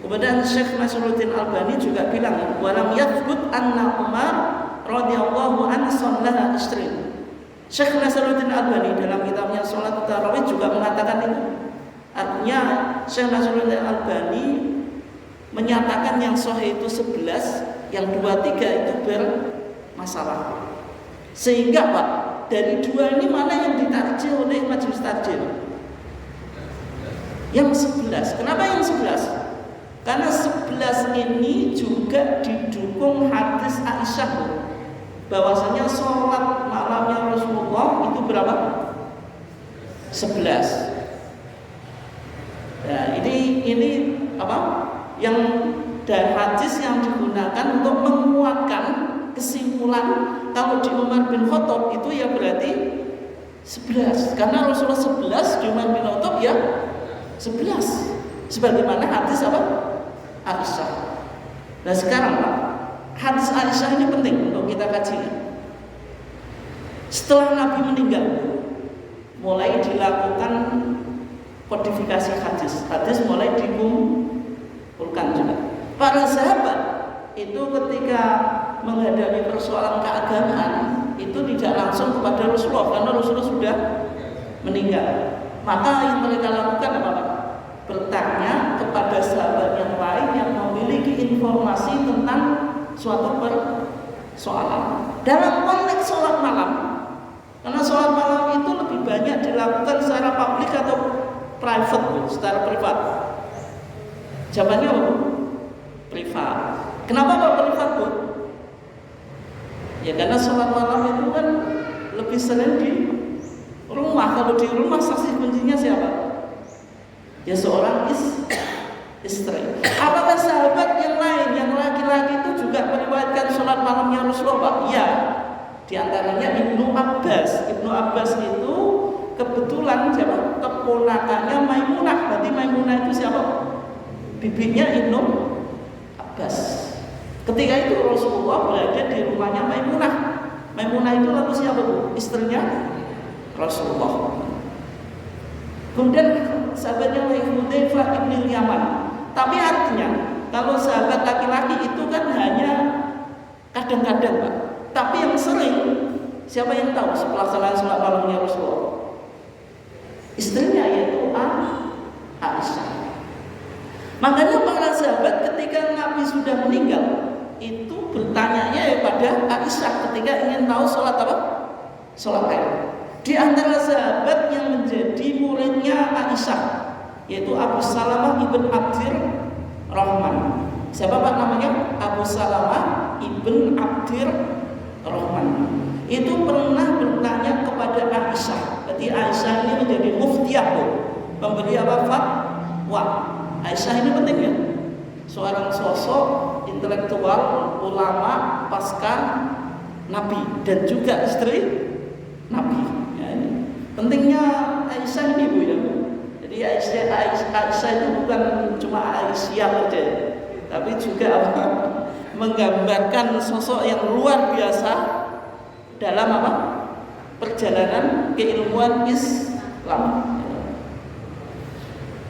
Kemudian Syekh Nasruddin Albani juga bilang, walam yathbut anna Umar radhiyallahu anhu shallaha istri. Syekh Nasruddin Albani dalam kitabnya Salat Tarawih juga mengatakan itu. Artinya Syekh Nasruddin Albani menyatakan yang sahih itu 11, yang 2-3 itu bermasalah. Sehingga Pak, dari 2 ini mana yang ditarjih oleh majelis tarjih? Yang 11. Kenapa yang 11? Karena 11 ini juga didukung hadis Aisyah bahwasanya sholat malamnya Rasulullah itu berapa? 11. Nah, ini apa? Yang dan hadis yang digunakan untuk menguatkan kesimpulan kalau di Umar bin Khattab itu ya berarti 11. Karena Rasulullah 11, di Umar bin Khattab ya 11. Sebagaimana hadis apa? Aisyah. Nah sekarang Pak, hadis Aisyah ini penting untuk kita kaji. Setelah Nabi meninggal, mulai dilakukan kodifikasi hadis. Hadis mulai dikumpulkan juga. Para sahabat itu ketika menghadapi persoalan keagamaan itu tidak langsung kepada Rasulullah karena Rasulullah sudah meninggal. Maka yang mereka lakukan apa Pak? Bertanya kepada sahabat yang lain yang memiliki informasi tentang suatu persoalan dalam konteks sholat malam, karena sholat malam itu lebih banyak dilakukan secara publik atau private, secara privat. Jawabannya apa Bu? Privat. Kenapa Pak privat Bu? Ya karena sholat malam itu kan lebih sering di rumah. Kalau di rumah saksi kuncinya siapa? Ya seorang istri. Apakah sahabat yang lain yang laki-laki itu juga meriwayatkan sholat malamnya Rasulullah Pak? Ya. Di antaranya Ibnu Abbas. Ibnu Abbas itu kebetulan siapa? Keponakannya Maimunah. Berarti Maimunah itu siapa? Bibinya Ibnu Abbas. Ketika itu Rasulullah berada di rumahnya Maimunah. Maimunah itu lalu siapa Bu? Istrinya Rasulullah. Kemudian sahabatnya Hudzaifah bin Yaman. Tapi artinya kalau sahabat laki-laki itu kan hanya kadang-kadang Pak. Tapi yang sering siapa yang tahu pelaksanaan sholat malamnya Rasulullah? Istrinya yaitu Aisyah. Makanya para sahabat ketika Nabi sudah meninggal itu bertanya kepada Aisyah ketika ingin tahu sholat apa? Sholat lain. Di antara sahabat yang menjadi muridnya Aisyah yaitu Abu Salamah ibn Abdir Rahman. Siapa Pak namanya? Abu Salamah ibn Abdir Rahman. Itu pernah bertanya kepada Aisyah. Jadi Aisyah ini menjadi muftiyah Bu, memberi apa? Fatwa. Aisyah ini penting ya. Seorang sosok intelektual, ulama pasca Nabi dan juga istri Nabi. Pentingnya Aisyah ini Bu ya. Jadi Aisyah itu bukan cuma Aisyah saja, tapi juga apa? Menggambarkan sosok yang luar biasa dalam apa? Perjalanan keilmuan Islam.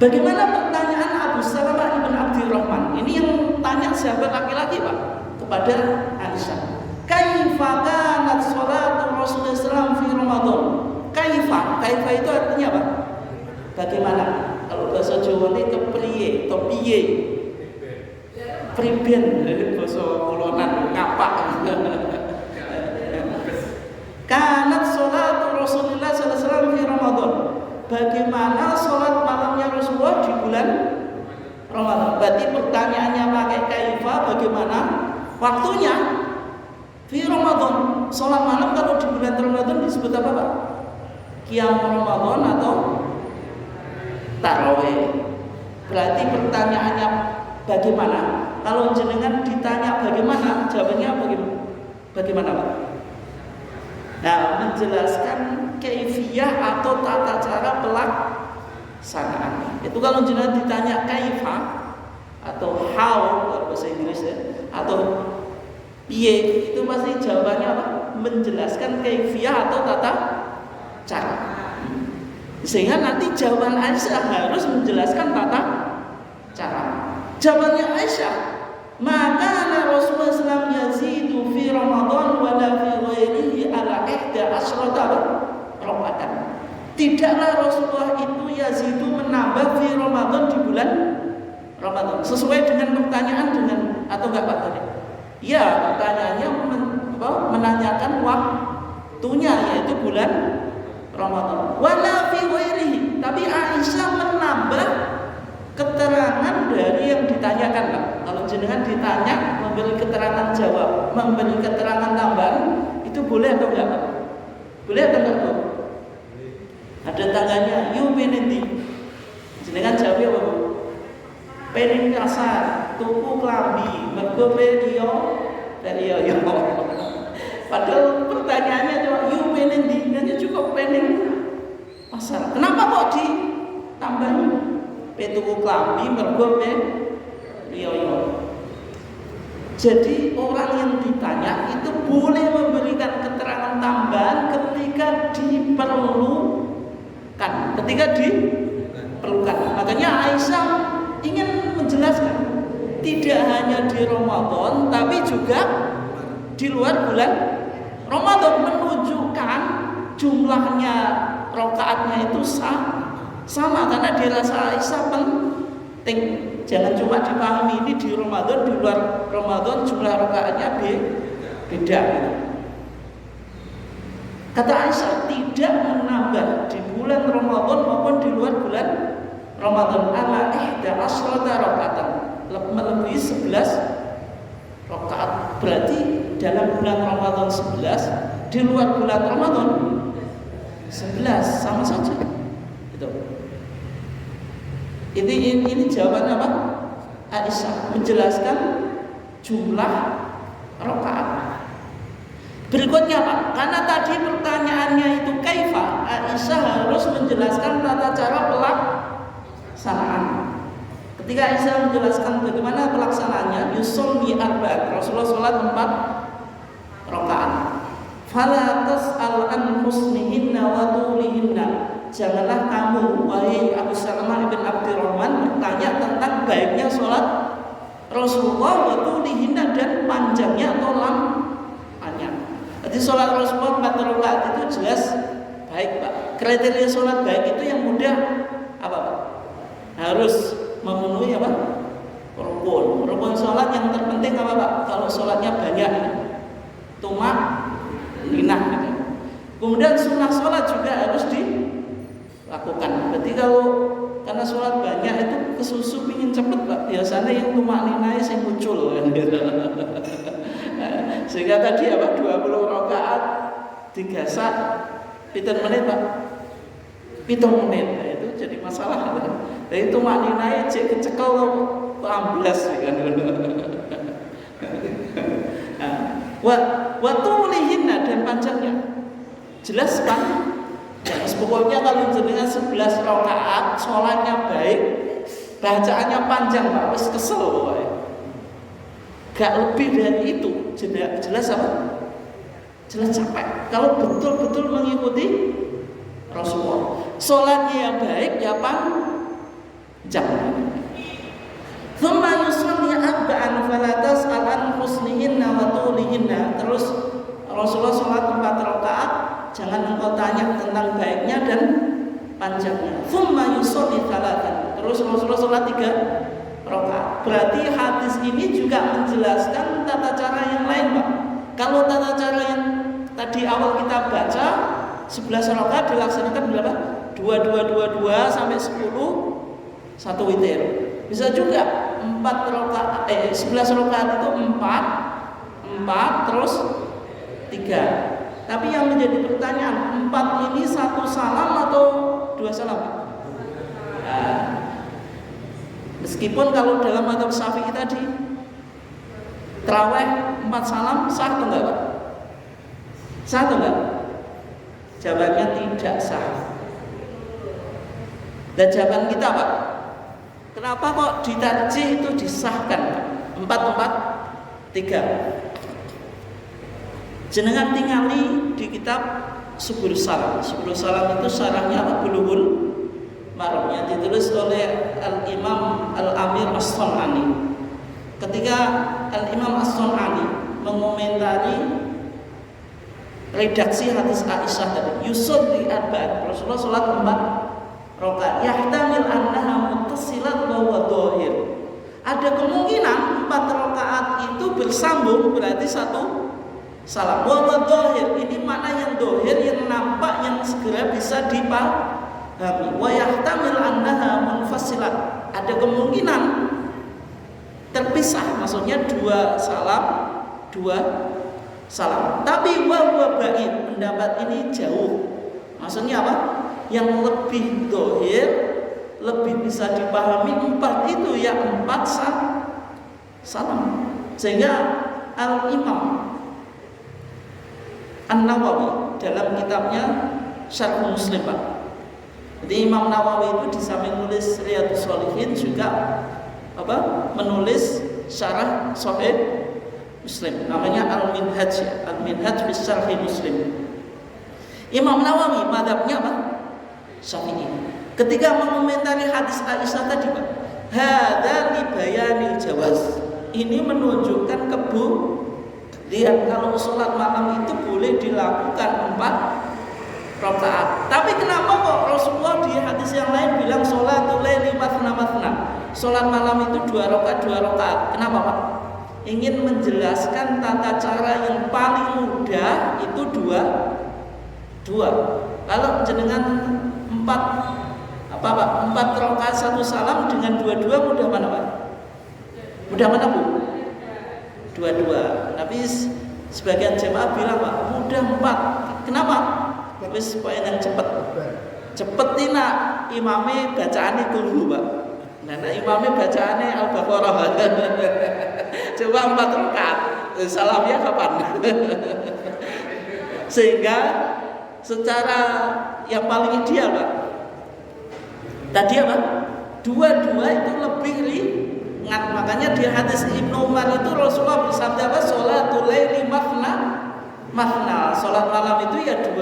Bagaimana pertanyaan Abu Salamah ibn Abdurrahman? Ini yang tanya sahabat laki-laki Pak kepada Aisyah. Kaifa kanat sholatu Rasulullah SAW fi Ramadan? Kaifa itu artinya apa? Bagaimana? Kalau bahasa Jawa ini kepriye, atau piye? Priben, bahasa Kulonan ngapak. Kanat sholatu Rasulullah SAW fi Ramadan. Bagaimana sholat malamnya Rasulullah di bulan Ramadan? Berarti pertanyaannya pakai kaifa, bagaimana waktunya? Fi Ramadan. Sholat malam kalau di bulan Ramadan disebut apa Pak? Qiyam Ramadan atau tarawih. Berarti pertanyaannya bagaimana? Kalau jenengan ditanya bagaimana, jawabannya bagaimana Pak? Nah, menjelaskan kaifiyah atau tata cara pelaksanaan. Itu kalau jenengan ditanya kaifa atau how kalau bahasa Inggris ya, atau piye, itu pasti jawabannya apa? Menjelaskan kaifiyah atau tata cara. Sehingga nanti jawaban Aisyah harus menjelaskan tata cara. Jawabannya Aisyah, maka Rasulullah SAW yazidu fi Ramadan wa la fi ghairihi ala 11 rakaatan. Tidaklah Rasulullah itu yazidu menambah fi Ramadan di bulan Ramadan. Sesuai dengan pertanyaan dengan atau enggak Pak tadi? Ya, pertanyaannya menanyakan waktunya yaitu bulan Ramadan. Wala fi ghairihi. Tapi Aisyah menambah keterangan dari yang ditanyakan Pak. Kalau jenengan ditanya memberi keterangan jawab, memberi keterangan tambahan, itu boleh atau enggak Pak? Boleh atau enggak Bu? Ada tangganya, "You penenti." Jenengan jawab apa Bu? Pengen kasar, tuku klambi, mergo yo. Padahal pertanyaannya cuma "You penenti," hanya cukup pengen pasar. Kenapa kok ditambahin? Tuku klambi mergo yo. Jadi orang yang ditanya itu boleh memberikan keterangan tambahan ketika diperlukan. Makanya Aisyah ingin menjelaskan tidak hanya di Ramadan tapi juga di luar bulan Ramadan, menunjukkan jumlahnya rakaatnya itu sama karena dirasa Aisyah penting. Jangan cuma dipahami ini di Ramadan, di luar Ramadan jumlah rakaatnya beda. Kata Aisyah, tidak menambah di bulan Ramadan maupun di luar bulan Ramadan ala 11 rakaatan, melebihi 11 rakaat. Berarti dalam bulan Ramadan 11, di luar bulan Ramadan 11, sama saja. Itu. Ini jawaban apa? Aisyah menjelaskan jumlah rakaat. Berikutnya Pak, karena tadi pertanyaannya itu kaifa, Aisyah harus menjelaskan tata cara pelaksanaan. Ketika Aisyah menjelaskan bagaimana pelaksanaannya, yusolli arba'at, Rasulullah sholat 4 rakaat. Fala tas'al an husnihinna wa tulihinna. Janganlah kamu wahai Abu Salamah bin Abdurrahman bertanya tentang baiknya sholat Rasulullah wa tulihinna dan panjangnya atau lamanya. Jadi sholat Rasulullah 4 rakaat itu jelas baik Pak. Kriteria sholat baik itu yang mudah apa Pak? Harus memenuhi apa? Rukun. Rukun sholat yang terpenting apa Pak? Kalau sholatnya banyak, tumak linah gitu. Kemudian sunnah sholat juga harus dilakukan. Berarti kalau karena sholat banyak itu kesusu pingin cepet Pak. Biasanya yang tumak linahnya yang muncul kan gitu. Sehingga tadi apa 20 rakaat digasak pitung menit Pak. 7 menit. Nah, itu jadi masalah. Jadi tumak linahnya cek kecekel 12 kan. Waktu mulihinna dan panjangnya jelas kan ya, pokoknya kalau jenengan 11 rakaat sholatnya baik, bacaannya panjang Pak, wis kesel pokoknya. Gak lebih dari itu, jelas apa? Jelas capek. Kalau betul-betul mengikuti Rasulullah, sholatnya yang baik ya panjang. Thumma yusalli arba'an fala tas'al an husnihinna wa tulihinna. Terus Rasulullah sholat 4 rakaat, jangan engkau tanya tentang baiknya dan panjangnya. Thumma yusalli thalathan. Terus Rasulullah sholat 3 rakaat. Berarti hadis ini juga menjelaskan tata cara yang lain Pak. Kalau tata cara yang tadi awal kita baca 11 rakaat dilaksanakan berapa? 2 sampai 10 1 witir. Bisa juga 11 rakaat itu 4 terus 3. Tapi yang menjadi pertanyaan, 4 ini 1 salam atau 2 salam? Nah, meskipun kalau dalam mazhab Syafi'i tadi Terawih 4 salam sah atau enggak Pak? Sah atau enggak? Jawabannya tidak sah. Dan jawaban kita Pak, kenapa kok ditarjih itu disahkan Pak? 4-4-3. Jenengan tingali di kitab Subul Salam. Subul Salam itu syarahnya apa? Bulughul Maram yang ditulis oleh Al-Imam Al-Amir As-Sun'ani. Ketika Al-Imam As-Sun'ani mengomentari redaksi hadis Aisyah tadi, yusolli arba'at, Rasulullah salat 4 rakaat, yahtamil annaha muttasilat wa huwa dhahir. Ada kemungkinan 4 rakaat itu bersambung, berarti 1 salam. Wa huwa dhahir, ini makna yang dhahir, yang nampak, yang segera bisa dipahami. Wa yahtamil annaha munfasilat, ada kemungkinan terpisah, maksudnya 2 salam, 2 salam. Tapi wa huwa ba'id, pendapat ini jauh. Maksudnya apa? Yang lebih dhahir, lebih bisa dipahami 4 itu ya 4 salam. Sehingga Al-Imam An-Nawawi dalam kitabnya Syarh Muslim Pak. Jadi Imam Nawawi itu di samping nulis Riyadhus Shalihin juga menulis syarah Sahih Muslim, namanya Al-Minhaj, Al-Minhaj fi Syarh Muslim. Imam Nawawi madhabnya apa? Syafi'i. Ketika mengomentari hadis Aisyah tadi Pak, hadza li bayanil jawaz, ini menunjukkan lihat kalau sholat malam itu boleh dilakukan 4 rakaat. Tapi kenapa kok Rasulullah di hadis yang lain bilang sholatul laili matsna? Sholat malam itu 2 rakaat. Kenapa Pak? Ingin menjelaskan tata cara yang paling mudah itu 2. Kalau jenengan 4 rakaat 1 salam dengan 2 mudah mana Pak? Mudah mana Bu? 2. Tapi sebagian jemaah bilang Pak, mudah 4. Kenapa? Wis poin yang cepet tina imame bacaane dulu Pak. Nah imame bacaane Al-Baqarah. Coba 4 rakaat. Salamnya kapan? Sehingga secara yang paling ideal Pak, tadi apa? 2 itu lebih ringan. Makanya di hadis Ibnu Umar itu Rasulullah bersabda apa? Sholatul laili mathna. Sholat malam itu ya 2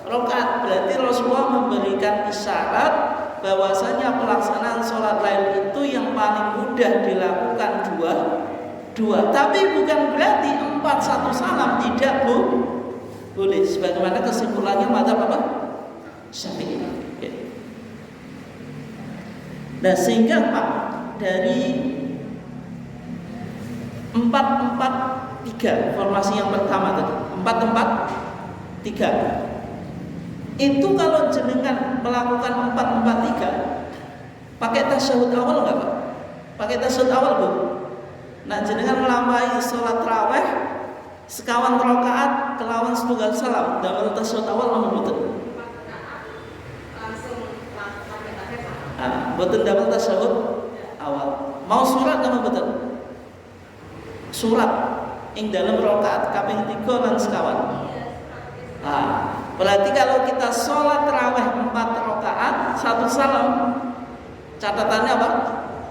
rakaat. Berarti Rasulullah memberikan isyarat bahwasanya pelaksanaan sholat lail itu yang paling mudah dilakukan 2. Tapi bukan berarti 4 1 salam tidak boleh. Sebagaimana kesimpulannya madzhab apa? Syafi'i. Nah sehingga Pak, dari 4-4-3 formasi yang pertama tadi, 4-4-3 itu kalau jenengan melakukan 4-4-3 pakai tasyahud awal enggak Pak? Pakai tasyahud awal Bu. Nah jenengan melampaui sholat tarawih sekawan rakaat kelawan setunggal salam dalam tasyahud awal namun betul. Betul dalam tasyahud awal. Mau surat nama betul? Surat yang dalam rakaat kaping 3 lan sekawan. Berarti kalau kita sholat tarawih 4 rakaat 1 salam, catatannya apa?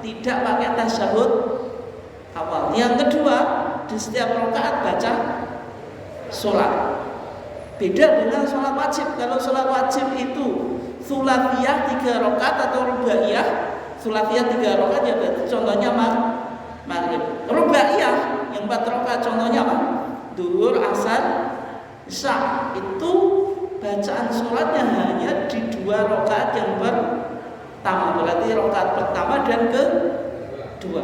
Tidak pakai tasyahud awal. Yang kedua, di setiap rakaat baca surat. Beda dengan sholat wajib. Kalau sholat wajib itu Thulathiyah 3 rakaat atau rubaiyah. Thulathiyah 3 rakaat ya berarti contohnya maghrib. Rubaiyah yang 4 rakaat contohnya apa? Duhur, asar, isya. Itu bacaan suratnya hanya di 2 rakaat yang pertama. Berarti rakaat pertama dan kedua.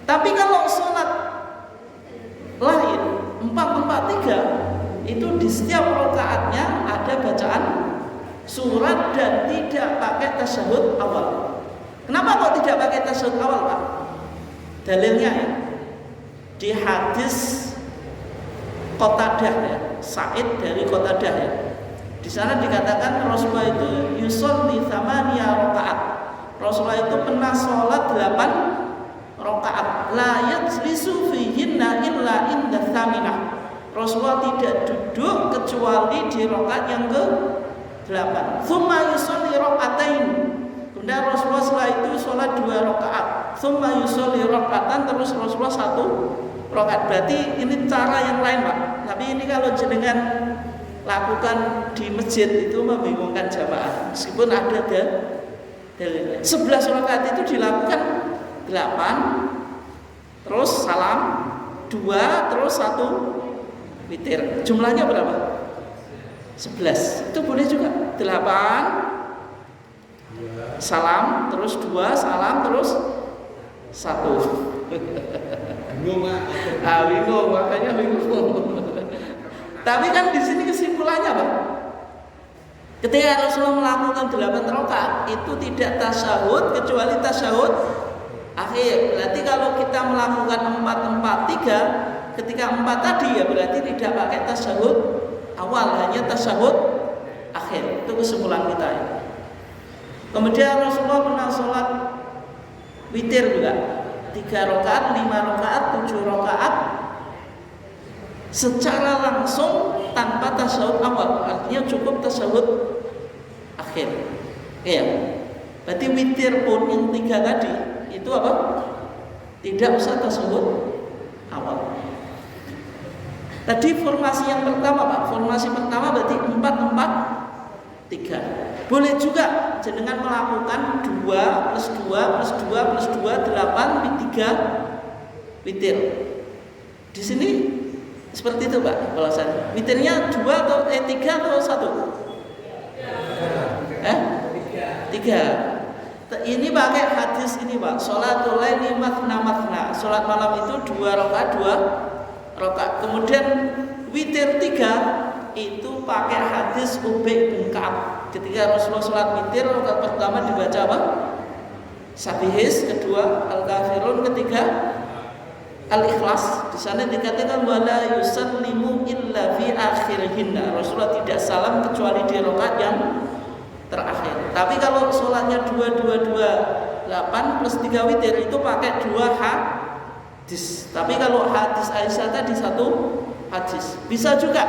Tapi kalau sholat lain 4-4-3 itu di setiap rakaatnya ada bacaan surat dan tidak pakai tasyahud awal. Kenapa kok tidak pakai tasyahud awal Pak? Dalilnya ya, di hadis Qatadah ya, Sa'id dari Qatadah ya. Di sana dikatakan Rasulullah itu yusolli 8 rakaat. Rasulullah itu pernah sholat 8 rakaat. la yajlisu fihinna illa inda tsaminah. Rasulullah tidak duduk kecuali di rakaat yang ke-8. Tsumma yusolli rakaatain. Kemudian Rasulullah setelah itu sholat 2 rakaat. Tsumma yusolli rakaatan, terus Rasulullah 1 rakaat. Berarti ini cara yang lain, Pak. Tapi ini kalau jenengan lakukan di masjid itu membingungkan jamaah. Meskipun ada dalilnya. 11 rakaat itu dilakukan 8, terus salam 2, terus 1 witir. Jumlahnya berapa? 11. Itu boleh juga. 8 salam, terus 2 salam, terus 1. Bingung, Pak. Bingung, makanya bingung. Tapi kan di sini kesimpulannya, Pak. Ketika Rasulullah melakukan 8 rakaat itu tidak tasyahud kecuali tasyahud akhir. Berarti kalau kita melakukan 4-4-3, ketika 4 tadi ya berarti tidak pakai tasyahud awal, hanya tasyahud akhir. Itu kesimpulan kita ya. Kemudian Rasulullah pernah sholat witir juga, 3 rakaat, 5 rakaat, 7 rakaat secara langsung tanpa tasyahud awal, artinya cukup tasyahud akhir. Iya. Berarti witir pun yang 3 tadi itu apa? Tidak usah tasyahud awal. Tadi formasi yang pertama, Pak. Formasi pertama berarti 4-4-3. Boleh juga jenengan melakukan 2 plus 2 plus 2 plus 2 8 3 witir. Di sini seperti itu, Pak, balasan. Witirnya 2 atau 3 atau 1? 3. Ini pakai hadis ini, Pak. Sholatul laili mathna. Sholat malam itu 2 rakaat 2 rakaat. Kemudian witir 3 itu pakai hadis Ubay bin Ka'ab. Ketika Rasulullah sholat witir, rakaat pertama dibaca apa? Sabihis, kedua Al-Kafirun, ketiga Al-Ikhlas. Di sana dikatakan wala yusallimu illa fi akhirihinna. Rasulullah tidak salam kecuali di rakaat yang terakhir. Tapi kalau sholatnya 2-2-2 8 plus 3 witir itu pakai 2 hadis. Tapi kalau hadis Aisyah tadi 1 hadis. Bisa juga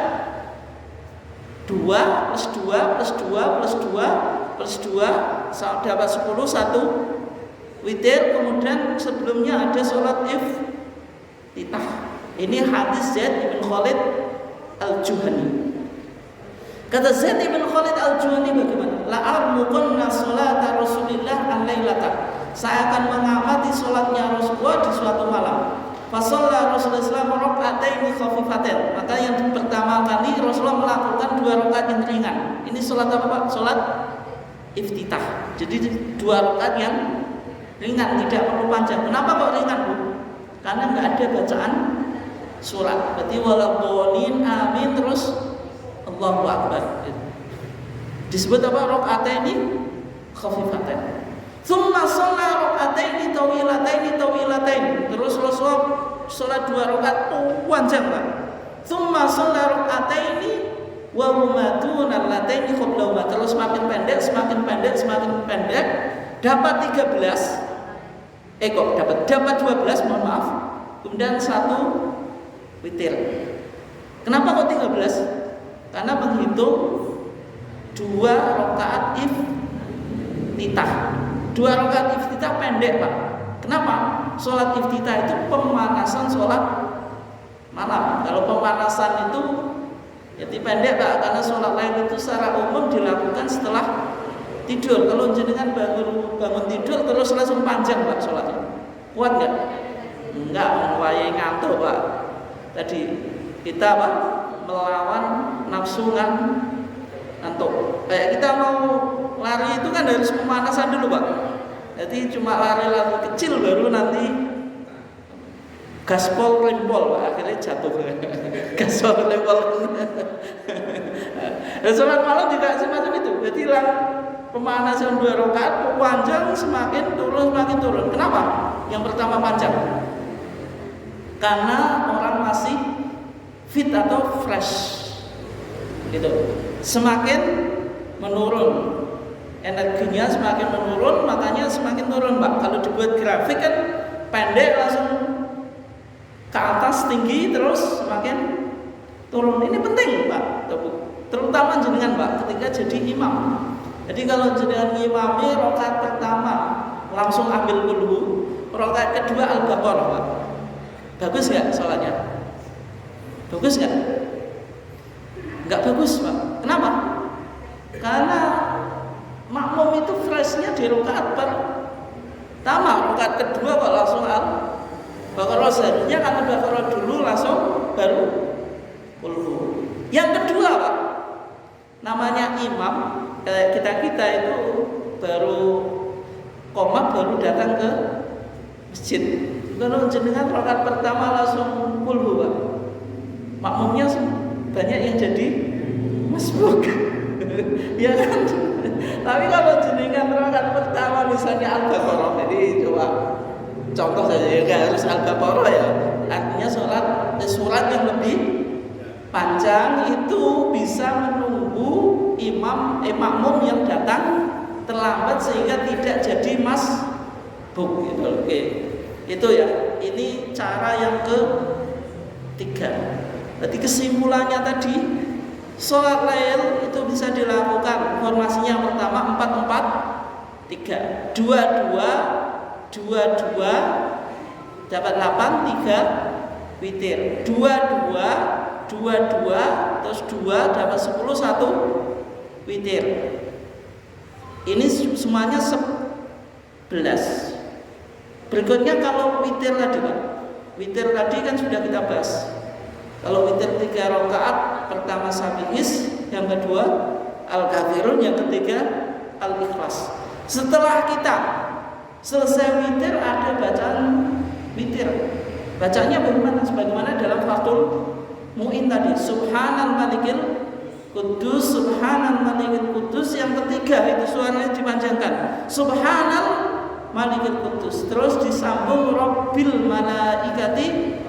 2 plus 2 plus 2 plus 2 plus 2 dapat 10, 1 witir. Kemudian sebelumnya ada sholat iftitah. Ini hadis Zaid bin Khalid Al-Juhani. Kata Zaid bin Khalid Al-Juhani bagaimana? La'armuqanna sholata Rasulillah al-lailata. Saya akan mengamati sholatnya Rasulullah di suatu malam. Fasalla Rasulullah sallallahu alaihi wasallam khafifatain. Maka yang pertama kali Rasulullah melakukan 2 rakaat yang ringan. Ini sholat apa, Pak? Sholat iftitah. Jadi 2 rakaat yang ringan, tidak perlu panjang. Kenapa kok ringan, Bu? Karena nggak ada bacaan surat. Berarti waladhdallin amin terus Allahu Akbar. Disebut apa? Rakaataini khafifatain. Tsumma shalla raka'ataini tawilatain. Terus Rasulullah salat 2 rakaat panjang, Pak. Tsumma shalla raka'ataini wa huma dunal lataini qablahuma. Terus semakin pendek, dapat 13. Dapat 12, mohon maaf. Kemudian 1 witir. Kenapa kok 13? Karena menghitung 2 rakaat iftitah. 2 rakaat iftitah pendek, Pak. Kenapa? Sholat iftitah itu pemanasan sholat malam. Kalau pemanasan itu jadi pendek, Pak, karena sholat lain itu secara umum dilakukan setelah tidur. Kalau jenengan bangun tidur terus langsung panjang, Pak, sholatnya. Kuat nggak? Enggak, mulai ngantuk, Pak. Tadi kita, Pak, melawan nafsu ngantuk. Kayak kita mau lari itu kan harus pemanasan dulu, Pak. Jadi cuma lari-lari kecil baru nanti gaspol rempol, Pak. Akhirnya jatuh. Gaspol rempol. Dan sholat malam juga semacam itu. Jadi pemanasan 2 rakaat panjang, semakin turun. Kenapa? Yang pertama panjang. Karena orang masih fit atau fresh. Gitu. Semakin menurun energinya, semakin menurun, makanya semakin turun, Pak. Kalau dibuat grafik kan pendek langsung ke atas tinggi terus semakin turun. Ini penting Pak, terutama jenengan Pak ketika jadi imam. Jadi kalau jenengan ngimami rakaat pertama langsung ambil kulhu, rakaat kedua Al-Baqarah Pak. Bagus nggak sholatnya? Bagus nggak? Nggak bagus Pak. Kenapa? Karena makmum itu freshnya di rakaat pertama, rakaat kedua kok langsung Al-Baqarah. Seharusnya kan Al-Baqarah dulu langsung baru kulhu. Yang kedua Pak, namanya imam, kita itu baru koma baru datang ke masjid. Kalau jenengan rakaat pertama langsung kulhu Pak, makmumnya banyak yang jadi masbuk. Ya kan? Tapi kalau jenengan rakaat pertama misalnya Al-Baqarah, jadi coba contoh saja ya, harus Al-Baqarah ya. Artinya surat yang lebih panjang itu bisa menunggu makmum yang datang terlambat sehingga tidak jadi masbuk gitu. Oke. Itu ya. Ini cara yang ketiga. Jadi kesimpulannya tadi, sholat lail itu bisa dilakukan formasinya yang pertama 4-4-3, 2-2 dapat 8, 3 witir, 2-2 terus 2 dapat 10, 1 witir. Ini semuanya 11. Berikutnya kalau witir tadi Pak, witir tadi kan sudah kita bahas. Kalau witir 3 rakaat, pertama Sabihis, yang kedua Al-Kafirun, yang ketiga Al-Ikhlas. Setelah kita selesai witir ada bacaan witir. Bacanya bagaimana? Sebagaimana dalam Fathul Mu'in tadi, Subhanal Malikil Kudus, Subhanal Malikil Kudus. Yang ketiga itu suaranya dipanjangkan, Subhanal Malikil Kudus. Terus disambung Rabbil Malaikati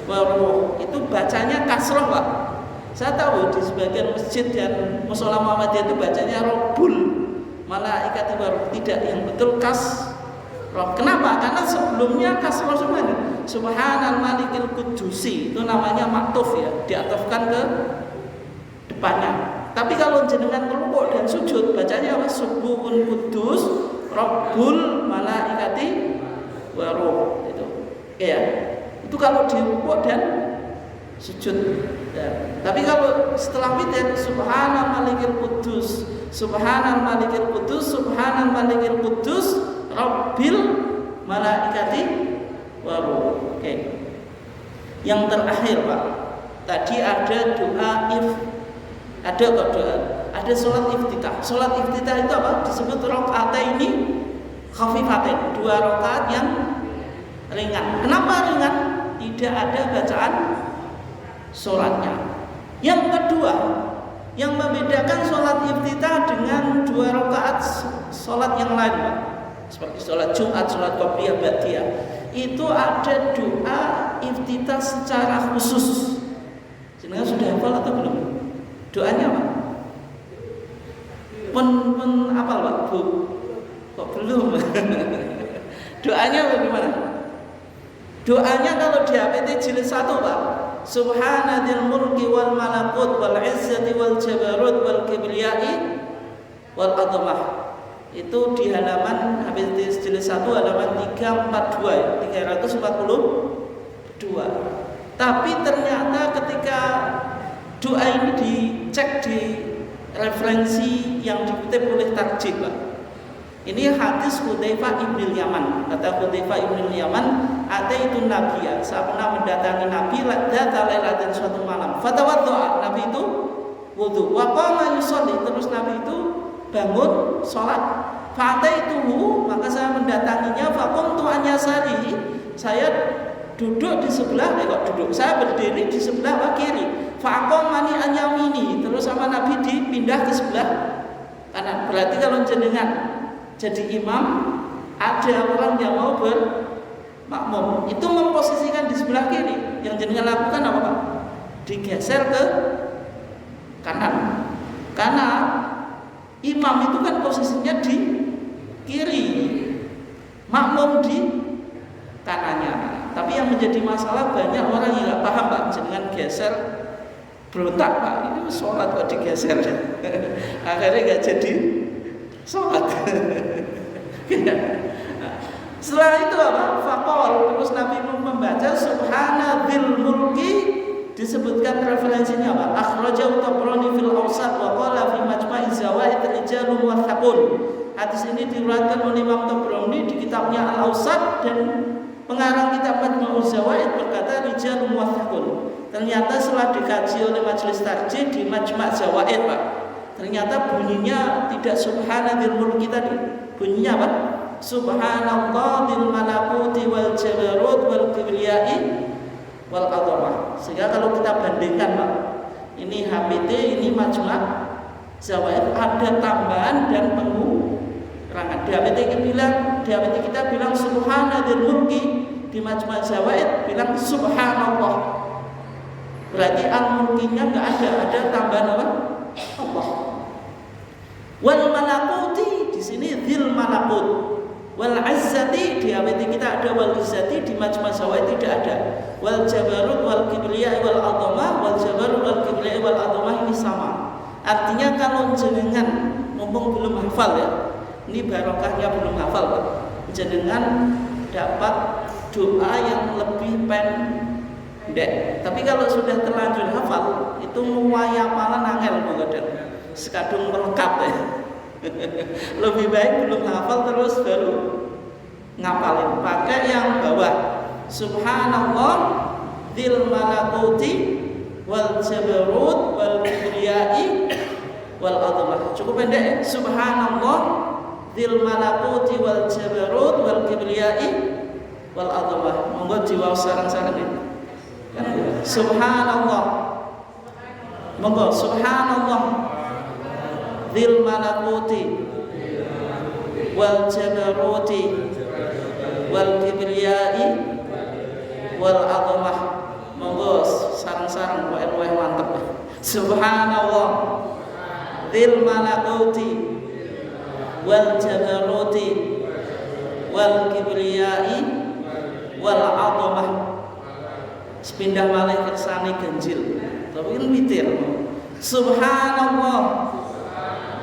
Waruh. Itu bacanya kasroh Pak. Saya tahu di sebagian masjid dan mushola Muhammadiyah itu bacanya Rabbul Malaikati Waruh. Tidak, yang betul kasroh. Kenapa? Karena sebelumnya kasroh semuanya. Subhanal Malikil Kudusi itu namanya maktuf ya, diatofkan ke depannya. Tapi kalau jenengan rukuk dan sujud bacanya apa? Subuhun Kudus Rabbul Malaikati Waruh. Itu ya. Itu kalau di rukuk dan sujud ya. Tapi kalau setelah witir, Subhanal Malikil Kudus, Subhanal Malikil Kudus, Subhanal Malikil Kudus Rabbil Malaikati Waruh. Oke. Yang terakhir Pak, tadi ada doa ada kok doa, ada sholat iftitah. Sholat iftitah itu apa? Disebut rakaataini khafifatain, 2 rakaat yang ringan. Kenapa ringan? Tidak ada bacaan sholatnya. Yang kedua, yang membedakan sholat iftitah dengan 2 rakaat sholat yang lain Pak, seperti sholat Jumat, sholat Qobliyah, Ba'diyah, itu ada doa iftitah secara khusus. Jenengan sudah hafal atau belum? Doanya apa? Hafal Pak? Bu? Kok belum? Doanya bagaimana? Doanya kalau di HPT jilid 1 Pak, Subhanadzil mulki wal malakut wal izzati wal jabarut wal kibriyai wal azamah. Itu di halaman HPT jilid 1 halaman 342 ya, 342. Tapi ternyata ketika doa ini dicek di referensi yang dikutip oleh Tarjih Pak, ini hadis Hudzaifah ibn Yaman. Kata Hudzaifah ibn Yaman, ataitu nabiyya, saya pernah mendatangi Nabi dzata lailatin suatu malam. Fatawaddoa, Nabi itu wudu. Wa qama yusolli, terus Nabi itu bangun sholat. Fataituhu, maka saya mendatanginya. Faqumtu an yasarihi, saya duduk di sebelah, saya berdiri di sebelah kiri. Faqamani an yamini, terus sama Nabi dipindah ke sebelah kanan. Berarti kalau jenengan jadi imam, ada orang yang mau bermakmum, itu memposisikan di sebelah kiri. Yang jenengan lakukan apa Pak? Digeser ke kanan. Karena imam itu kan posisinya di kiri, makmum di kanannya. Tapi yang menjadi masalah banyak orang yang nggak paham Pak, jenengan geser berontak Pak, ini sholat kok digeser. Akhirnya nggak jadi sholat. Setelah itu apa? Faqol, terus Nabi membaca Subhana dzil mulki, disebutkan referensinya apa? Akhrajahu Tabrani fil Awsat wa qala fi Majma'i Zawaid rijalun wathaqun. Hadis ini diriwayatkan oleh Imam Tabrani di kitabnya Al-Awsat, dan pengarang kitab Majma'u Zawaid berkata rijalun wathaqun. Ternyata setelah dikaji oleh majelis tarjih di Majma' Zawaid Pak, ternyata bunyinya tidak Subhana dzil mulki tadi. Bunyinya apa? Subhanallah dzil malakuti wal jabarut wal kibriyai wal azamah. Sehingga kalau kita bandingkan Pak, ini HPT, ini Majma' Zawaid, ada tambahan dan pengurangan. Di HPT kita bilang Subhana dzil mulki, di Majma' Zawaid bilang Subhanallah. Berarti al-mulkinya nggak ada tambahan apa? Allah. Wal malakuti, di sini dzil malakut. Wal izzati, di HPT kita ada wal izzati, di Majma' Zawaid tidak ada. Wal jabarut wal kibriyai wal adhamah, wal jabarut wal kibriyai wal adhamah ini sama. Artinya kalau jenengan mumpung belum hafal ya, ini barokahnya belum hafal Pak, jenengan dapat doa yang lebih pendek. Tapi kalau sudah terlanjur hafal, itu muwayapalan angel menggodel, sekadung melengkap ya. Lebih baik belum hafal terus baru ngapalin. Pakai yang bawah, Subhanallah dzil malakuti wal jabarut wal kibriyai wal azamah. Cukup pendek ya. Subhanallah dzil malakuti wal jabarut wal kibriyai wal azamah. Monggo diwaos sareng-sareng ini. Subhanallah. Monggo Subhanallah dzil malakuti wal jabaruti wal kibriyai wal azamah. Monggo sareng-sareng kok luwih mantep. Subhanallah dzil malakuti wal jabaruti wal kibriyai wal azamah. Sepindah malih kersane ganjil, tapi kan witir. Subhanallah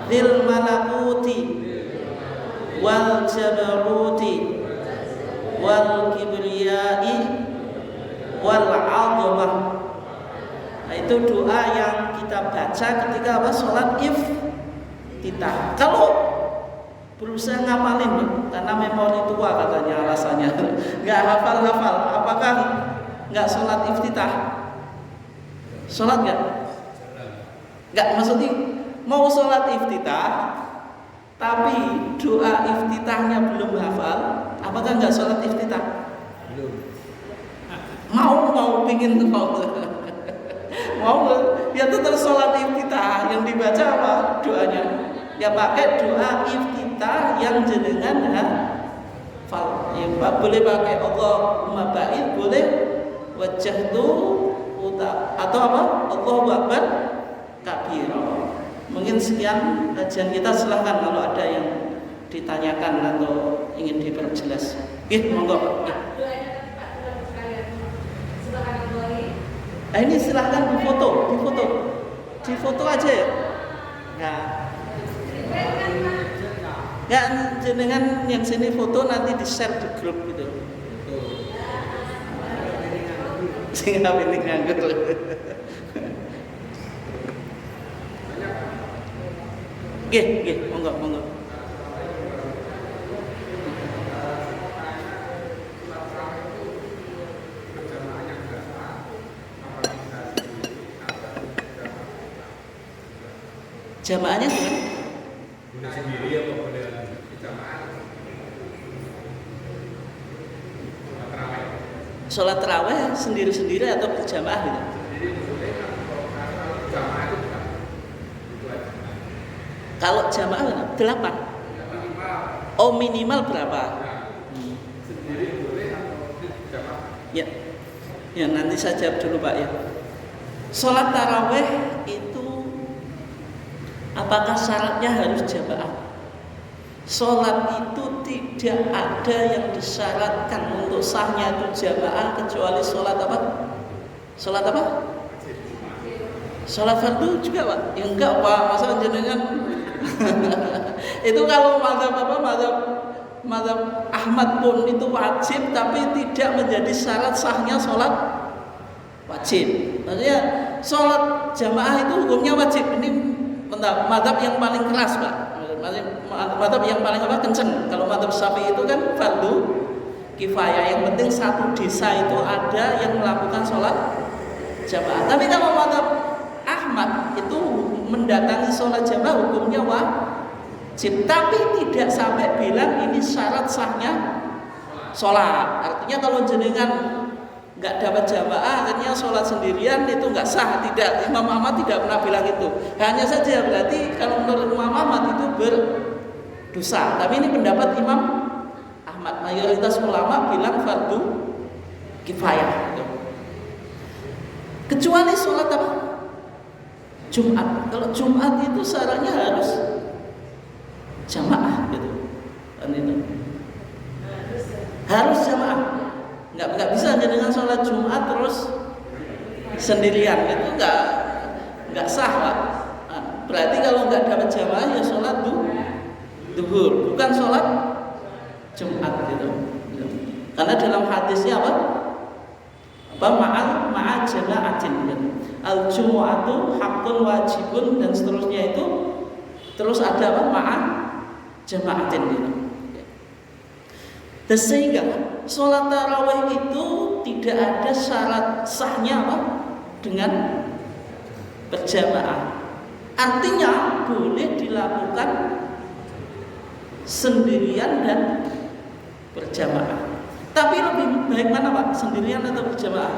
dzil malakuti wal jabaruti wal kibriyai wal azamah. Nah, itu doa yang kita baca ketika apa? Sholat iftitah. Kalau berusaha ngapalin karena memori tua katanya alasannya, nggak hafal-hafal, apakah nggak sholat iftitah? Sholat nggak? Nggak, maksudnya mau sholat iftitah tapi doa iftitahnya belum hafal, apakah nggak sholat iftitah? Belum. Mau pingin mau ya tetap sholat iftitah. Yang dibaca apa doanya? Ya pakai doa iftitah yang jenengan hafal. Ya boleh pakai Allahumma ba'id, boleh wajjahtu atau apa? Allahu akbar kabira. Mungkin sekian kajian kita, silahkan kalau ada yang ditanyakan atau ingin diperjelas. Monggo Pak. Nah, ini silahkan difoto aja ya. Nggak jenengan yang sini foto nanti di share di grup gitu. Sehingga ini nganggur. Monggo. Jamaahnya gimana? Boleh sendiri apa boleh jamaah? Sholat tarawih sendiri-sendiri atau berjamaah gitu? Kalau jamaah 8. Oh, minimal berapa? Sendiri boleh atau jamaah? Ya nanti saya jawab dulu Pak ya. Sholat tarawih itu apakah syaratnya harus jamaah? sholat itu tidak ada yang disyaratkan untuk sahnya itu jamaah kecuali sholat apa? Sholat apa? Sholat fardu juga Pak? Ya enggak Pak, masa jenengan itu kalau mazhab Ahmad pun itu wajib tapi tidak menjadi syarat sahnya sholat wajib. Maksudnya sholat jamaah itu hukumnya wajib. Ini mazhab yang paling keras Pak. Mazhab yang paling kenceng. Kalau mazhab Syafi'i itu kan fardu kifayah. Yang penting satu desa itu ada yang melakukan sholat jamaah. Tapi kalau mazhab Ahmad itu mendatangi sholat jamaah hukumnya wajib, tapi tidak sampai bilang ini syarat sahnya sholat. Artinya kalau jenengan nggak dapat jamaah, akhirnya sholat sendirian itu nggak sah. Tidak, Imam Ahmad tidak pernah bilang itu. Hanya saja berarti kalau menurut Imam Ahmad itu berdosa. Tapi ini pendapat Imam Ahmad. Mayoritas ulama bilang fardu kifayah. Kecuali sholat apa? Jumat. Kalau Jumat itu syaratnya harus jamaah gitu. Kan itu. Harus jamaah. Enggak bisa aja dengan sholat Jumat terus sendirian. Itu enggak sah, Pak. Nah, berarti kalau enggak dapat jamaah ya sholat duhur, bukan sholat Jumat gitu. Karena dalam hadisnya apa? Ma'al jama'atin gitu. Al-jumu'atu haqqun wajibun dan seterusnya itu terus ada apa? Ma'al jama'atin gitu. Dan sehingga sholat tarawih itu tidak ada syarat sahnya apa? Dengan berjamaah. Artinya boleh dilakukan sendirian dan berjamaah. Tapi lebih baik mana Pak? Sendirian atau berjamaah?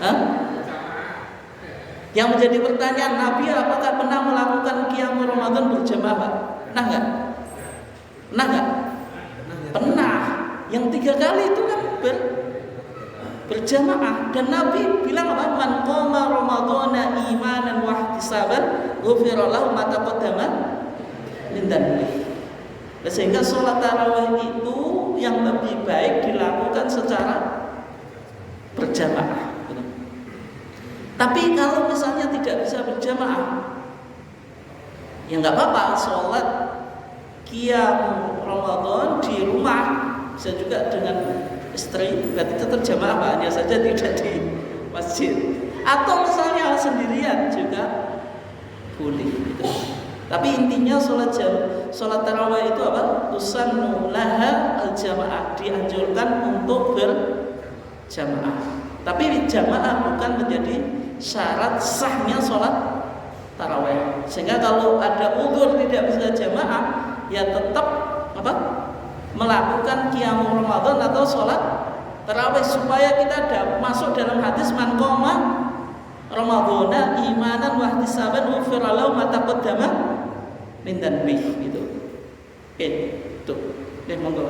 Hah? Yang menjadi pertanyaan, Nabi apakah pernah melakukan qiyamul Ramadan berjamaah Pak? Pernah nggak? Pernah nggak? Pernah. Yang 3 kali itu kan berjamaah. Dan Nabi bilang apa? Man qama Ramadhana imanan wa ihtisaban ghufira lahu ma taqaddama min dhanbihi. Sehingga sholat tarawih itu yang lebih baik dilakukan secara berjamaah. Tapi kalau misalnya tidak bisa berjamaah, ya nggak apa-apa, sholat qiyam Ramadan di rumah, bisa juga dengan istri, berarti tetap jamaah, hanya saja tidak di masjid. Atau misalnya sendirian juga boleh gitu. Tapi intinya sholat tarawih itu apa? Tusannu laha al-jamaah, dianjurkan untuk berjamaah. Tapi jamaah bukan menjadi syarat sahnya sholat tarawih. Sehingga kalau ada udzur tidak bisa jamaah, ya tetap apa? Melakukan qiyamul Ramadan atau sholat tarawih supaya kita masuk dalam hadis man qama Ramadhana imanan wa ihtisaban ghufira lahu ma taqaddama min dhanbihi gitu. Oke, tuh. Monggo.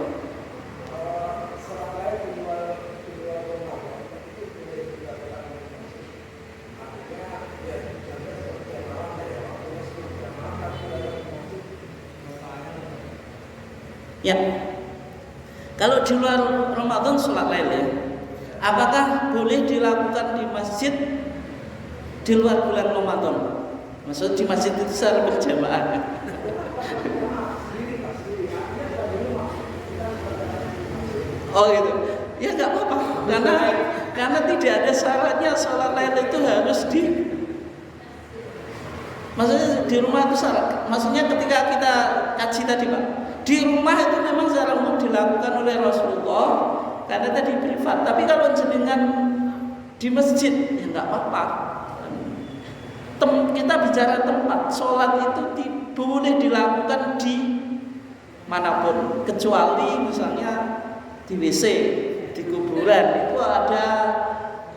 Ya. Kalau di luar Ramadan sholat lail ya. Apakah boleh dilakukan di masjid di luar bulan Ramadan? Maksud di masjid itu secara berjamaah. Oh gitu. Ya nggak apa-apa. Karena tidak ada syaratnya sholat lail itu harus maksudnya di rumah itu syarat. Maksudnya ketika kita kaji tadi Pak, di rumah itu memang secara umum dilakukan oleh Rasulullah karena tadi privat. Tapi kalau jenengan di masjid ya nggak apa-apa. Kita bicara tempat sholat itu boleh dilakukan di manapun kecuali misalnya di WC, di kuburan itu ada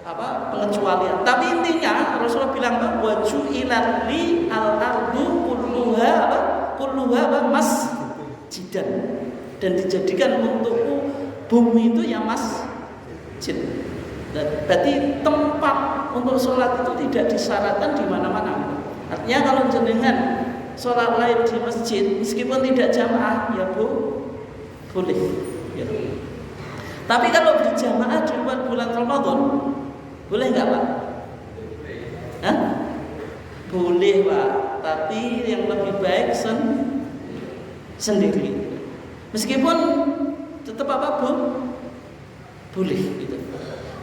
apa pengecualian. Tapi intinya Rasulullah bilang bahwa ju'ilal li al-ardu kulluha masjidan, dan dijadikan untukku bumi itu yang masjid. Berarti tempat untuk sholat itu tidak disyaratkan di mana-mana. Artinya kalau jenengan sholat lain di masjid meskipun tidak jamaah ya boleh ya. Tapi kalau berjamaah di luar bulan Ramadan boleh nggak Pak? Hah? Boleh Pak, tapi yang lebih baik sendiri. Meskipun tetap apa boleh gitu.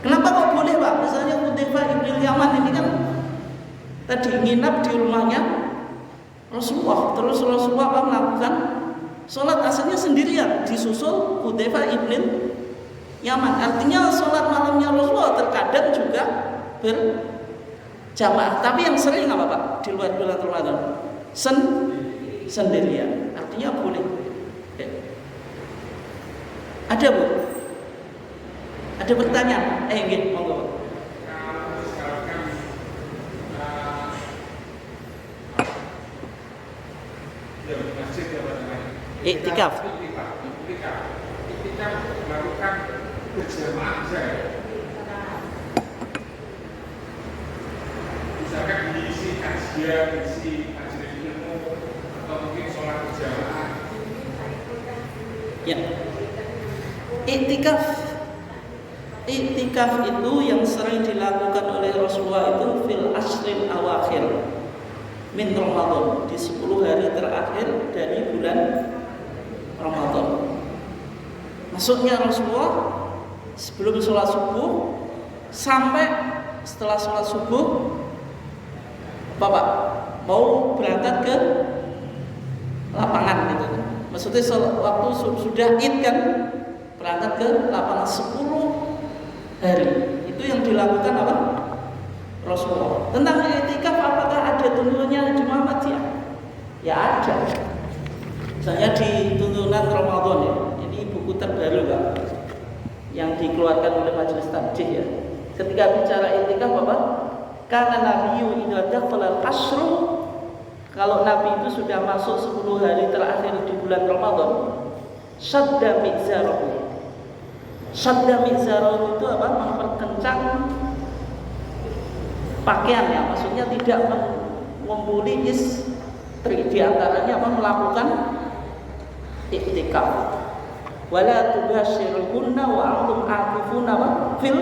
Kenapa kok boleh Pak? Misalnya Hudzaifah bin Yaman ini kan tadi nginap di rumahnya Rasulullah, terus Rasulullah apa melakukan sholat aslinya sendirian, disusul Hudzaifah bin Yaman. Artinya sholat malamnya Rasulullah terkadang juga berjamaah. Tapi yang sering apa Pak? Di luar bulan Ramadan sendirian. Artinya boleh. Ya. Ada Bu? Ada pertanyaan? Nggih, monggo. Iktikaf. Iktikaf melakukan berjamaah saya. Misalkan diisi kajian, diisi majelis ilmu, atau mungkin sholat berjamaah. Ya. Iktikaf itu yang sering dilakukan oleh Rasulullah itu fil ashril awakhir min Ramadan, di 10 hari terakhir dari bulan Ramadan. Masuknya Rasulullah sebelum sholat subuh sampai setelah sholat subuh Bapak mau berangkat ke lapangan gitu. Maksudnya waktu sudah id kan berangkat ke lapangan 10 hari. Itu yang dilakukan apa? Rasulullah. Tentang iktikaf apakah ada tuntunannya di Muhammadiyah? Ya ada. Misalnya di tuntunan Ramadan ya. Ini buku terbaru Pak, yang dikeluarkan oleh Majelis Tabjih ya. Ketika bicara iktikaf apa? Karena Nabi idza dakhala al-ashru, kalau Nabi itu sudah masuk 10 hari terakhir di bulan Ramadan, syadda mizarahu. Syadda mizarahu itu apa? Memperkencang pakaiannya, maksudnya tidak mengumpuli istri, di antaranya apa? Melakukan iktikaf. Wala tubashiruhunna wa antum aqifuna fil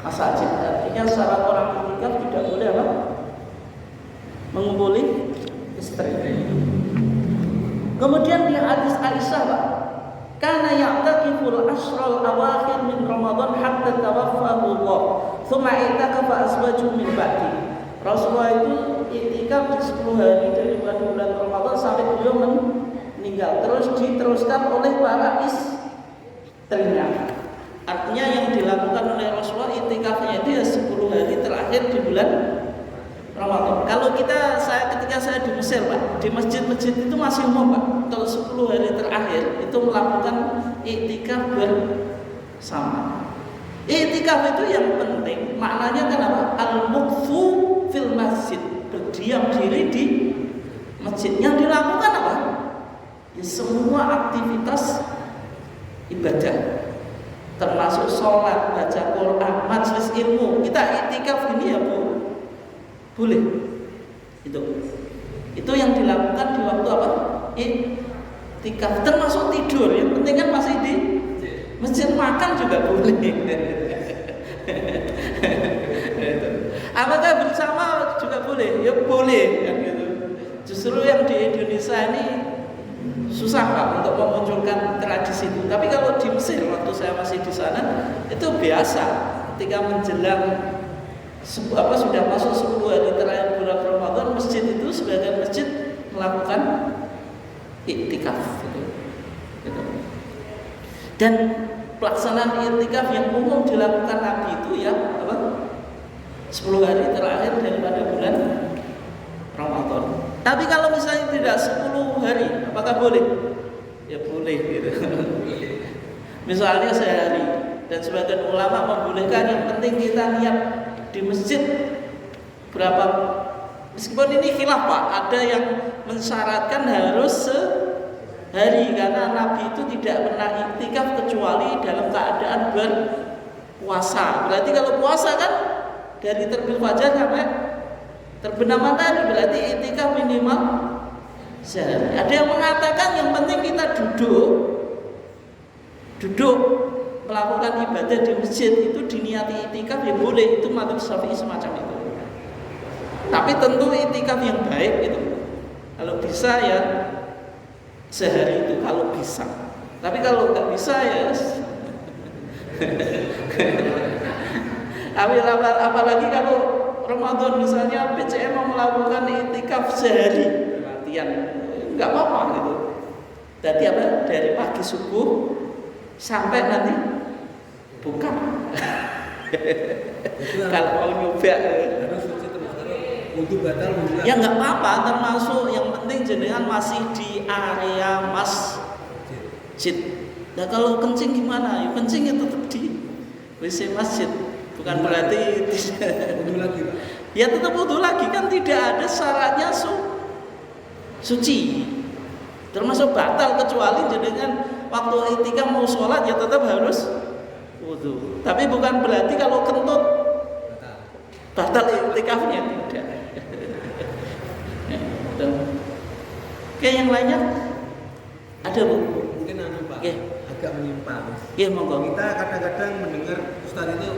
masajid. Artinya syarat orang iktikaf tidak boleh apa? Mengumpuli istri. Kemudian di hadis Aisyah Pak, kana ya'takiful ashral awakhir min Ramadan hatta tawaffahu Allah, thumma i'takafa azwaju min ba'di. Rasulullah itu iktikaf di 10 hari dari bulan Ramadan sampai beliau meninggal, terus diteruskan oleh para istrinya. Artinya yang dilakukan oleh Rasulullah iktikafnya itu ya 10 hari terakhir di bulan Ramadan. Kalau ketika saya di Mesir Pak, di masjid-masjid itu masih umum Pak, kalau 10 hari terakhir itu melakukan iktikaf bersama. Iktikaf itu yang penting maknanya kan apa? Al-muqfu fil masjid, berdiam diri di masjid. Yang dilakukan apa? Ya semua aktivitas ibadah, termasuk sholat, baca Quran, majelis ilmu. Kita iktikaf ini ya Bu, boleh. Itu yang dilakukan di waktu apa? Iktikaf, termasuk tidur. Yang penting kan masih di masjid, makan juga boleh. Apakah bersama juga boleh? Ya boleh kan gitu. Justru yang di Indonesia ini susah Pak untuk memunculkan tradisi itu. Tapi kalau di Mesir waktu saya masih di sana itu biasa. Ketika menjelang sudah masuk 10 hari terakhir bulan Ramadan, masjid itu sebagian masjid melakukan iktikaf gitu. Dan pelaksanaan iktikaf yang umum dilakukan Nabi itu ya apa? 10 hari terakhir daripada bulan Ramadan. Tapi kalau misalnya tidak 10 hari, apakah boleh? Ya boleh gitu. Misalnya sehari, dan sebagian ulama membolehkan, yang penting kita niat di masjid berapa. Meskipun ini khilaf Pak, ada yang mensyaratkan harus sehari karena Nabi itu tidak pernah iktikaf kecuali dalam keadaan berpuasa. Berarti kalau puasa kan dari terbit fajar sampai terbenam matahari, berarti iktikaf minimal sehari. Ada yang mengatakan yang penting kita duduk melakukan ibadah di masjid itu diniati itikaf ya boleh, itu mazhab Syafi'i semacam itu. Tapi tentu itikaf yang baik itu kalau bisa ya sehari itu kalau bisa. Tapi kalau nggak bisa ya apalagi kalau Ramadan misalnya PCM mau melakukan itikaf sehari latihan nggak apa-apa gitu. Jadi apa dari pagi subuh sampai nanti buka. Kalau mau nyoba untuk batal ya nggak apa-apa, termasuk yang penting jenengan masih di area masjid. Nah kalau kencing gimana? Ya kencingnya tetap di WC masjid, bukan berarti wudu lagi. Ya tetap wudu lagi, kan tidak ada syaratnya suci. Termasuk batal kecuali jenengan waktu itikaf mau sholat ya tetap harus wudu. Tapi bukan berarti kalau kentut batal itikafnya, tidak. Oke, yang lainnya ada Bu? Mungkin Pak. Oke. Agak menyimpang. Iya, monggo. Kita kadang-kadang mendengar Ustaz itu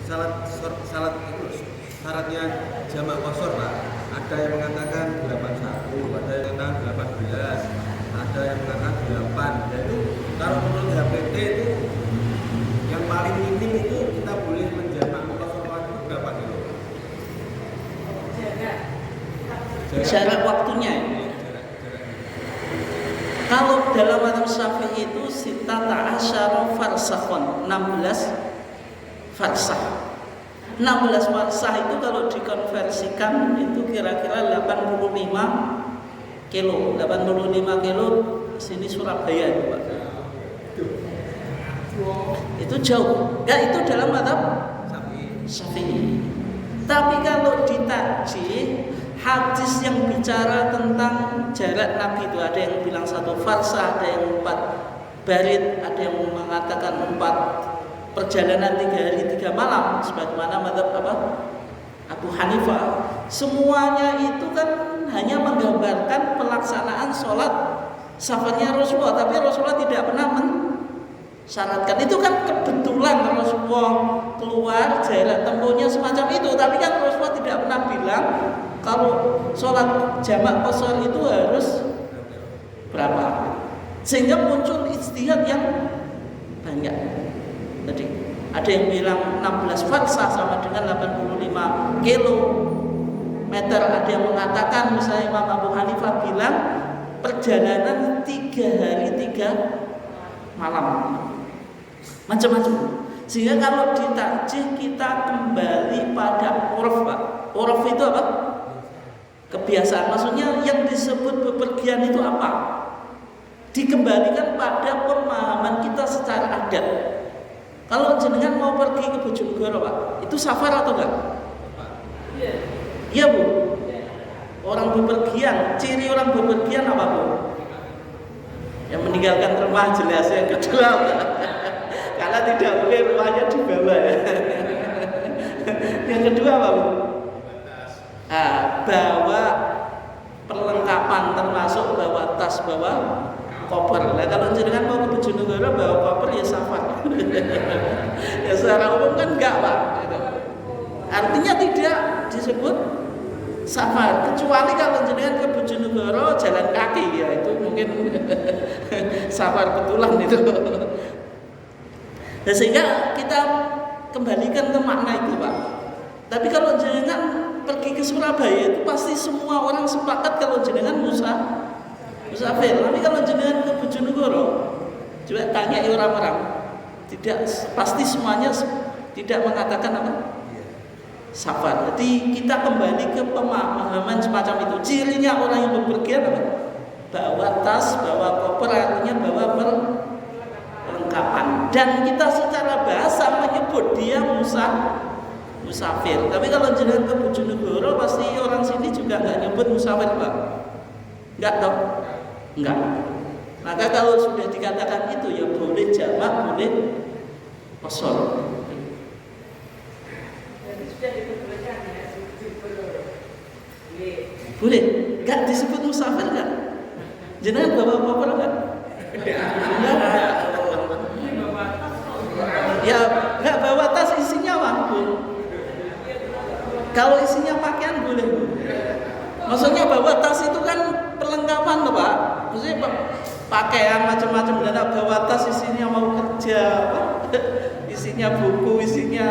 salat itu syaratnya jamak qashar, Pak. Ada yang mengatakan 81, ada yang mengatakan 18, ada yang mengatakan 8. Yaitu kalau menurut HPT itu yang paling minim itu kita boleh menjamak qashar itu berapa kilo? Jarak waktunya. Kalau dalam mazhab Syafi'i itu sitata asyara farsakhon, 16 farsah. 16 farsah itu kalau dikonversikan itu kira-kira 85 kilo. 85 kilo sini Surabaya itu, Pak. Itu jauh. Ya itu dalam mazhab Syafi'i. Tapi kalau ditajih hadis yang bicara tentang jarak Nabi itu ada yang bilang 1 farsah, ada yang 4 barit, ada yang mengatakan 4 perjalanan 3 hari 3 malam sebagaimana mazhab Abu Hanifah. Semuanya itu kan hanya menggambarkan pelaksanaan sholat safarnya Rasulullah, tapi Rasulullah tidak pernah mensyaratkan. Itu kan kebetulan Rasulullah keluar jarak tempuhnya semacam itu, tapi kan Rasulullah tidak pernah bilang kalau sholat jamak qashar itu harus berapa, sehingga muncul ijtihad yang banyak. Tadi ada yang bilang 16 farsah sama dengan 85 kilometer. Ada yang mengatakan misalnya Imam Abu Hanifah bilang perjalanan 3 hari 3 malam, macam-macam. Sehingga kalau ditajih kita kembali pada uruf, Pak. Uruf itu apa? Kebiasaan. Maksudnya yang disebut bepergian itu apa? Dikembalikan pada pemahaman kita secara adat. Kalau jenengan mau pergi ke Bojonegoro, Pak, itu safar atau enggak? Iya, Bu. Orang bepergian, ciri orang bepergian apa, Bu? Yang meninggalkan rumah jelas. Yang kedua, karena tidak boleh rumahnya dibawa ya. Yang kedua apa, Bu? Bawa perlengkapan termasuk bawa tas, bawa koper. Nah, kalau jenengan mau ke Bojonegoro bawa koper ya safar. Ya secara umum kan enggak, Pak. Artinya tidak disebut safar, kecuali kalau jenengan ke Bojonegoro jalan kaki ya itu mungkin safar betulan itu. Dan sehingga kita kembalikan ke makna itu, Pak. Tapi kalau jenengan pergi ke Surabaya itu pasti semua orang sepakat kalau jenengan musafir. Tapi kalau jenengan ke Bojonegoro, coba tanya orang-orang, tidak pasti semuanya tidak mengatakan apa? Safar. Jadi kita kembali ke pemahaman semacam itu. Cirinya orang yang bepergian apa? Bawa tas, bawa koper, artinya bawa perlengkapan. Dan kita secara bahasa menyebut dia musafir. Tapi kalau jenengan ke Bojonegoro pasti orang sini juga nggak nyebut musafir, Pak. Nggak toh? Nggak. Maka kalau sudah dikatakan itu ya boleh jamak, boleh qashar. Boleh, nggak disebut musafir kan? Jenengan bawa koper enggak? Enggak. Ya enggak bawa tas isinya wangkul. Kalau isinya pakaian boleh. Maksudnya bawa tas itu kan perlengkapan loh Pak. Maksudnya pakaian macam-macam, dan bawa tas isinya mau kerja, isinya buku, isinya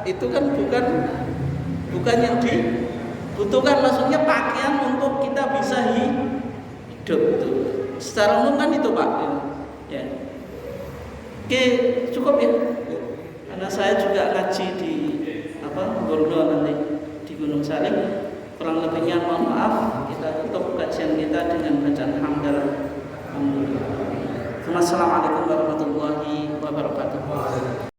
itu kan bukan yang dibutuhkan. Maksudnya pakaian untuk kita bisa hidup itu. Secara umum kan itu Pak. Ya. Oke, cukup ya. Karena saya juga ngaji di Borneo nanti di Gunung Salim. Kurang lebihnya mohon maaf. Kita tutup kajian kita dengan bacaan hamdalah. Assalamualaikum warahmatullahi wabarakatuh.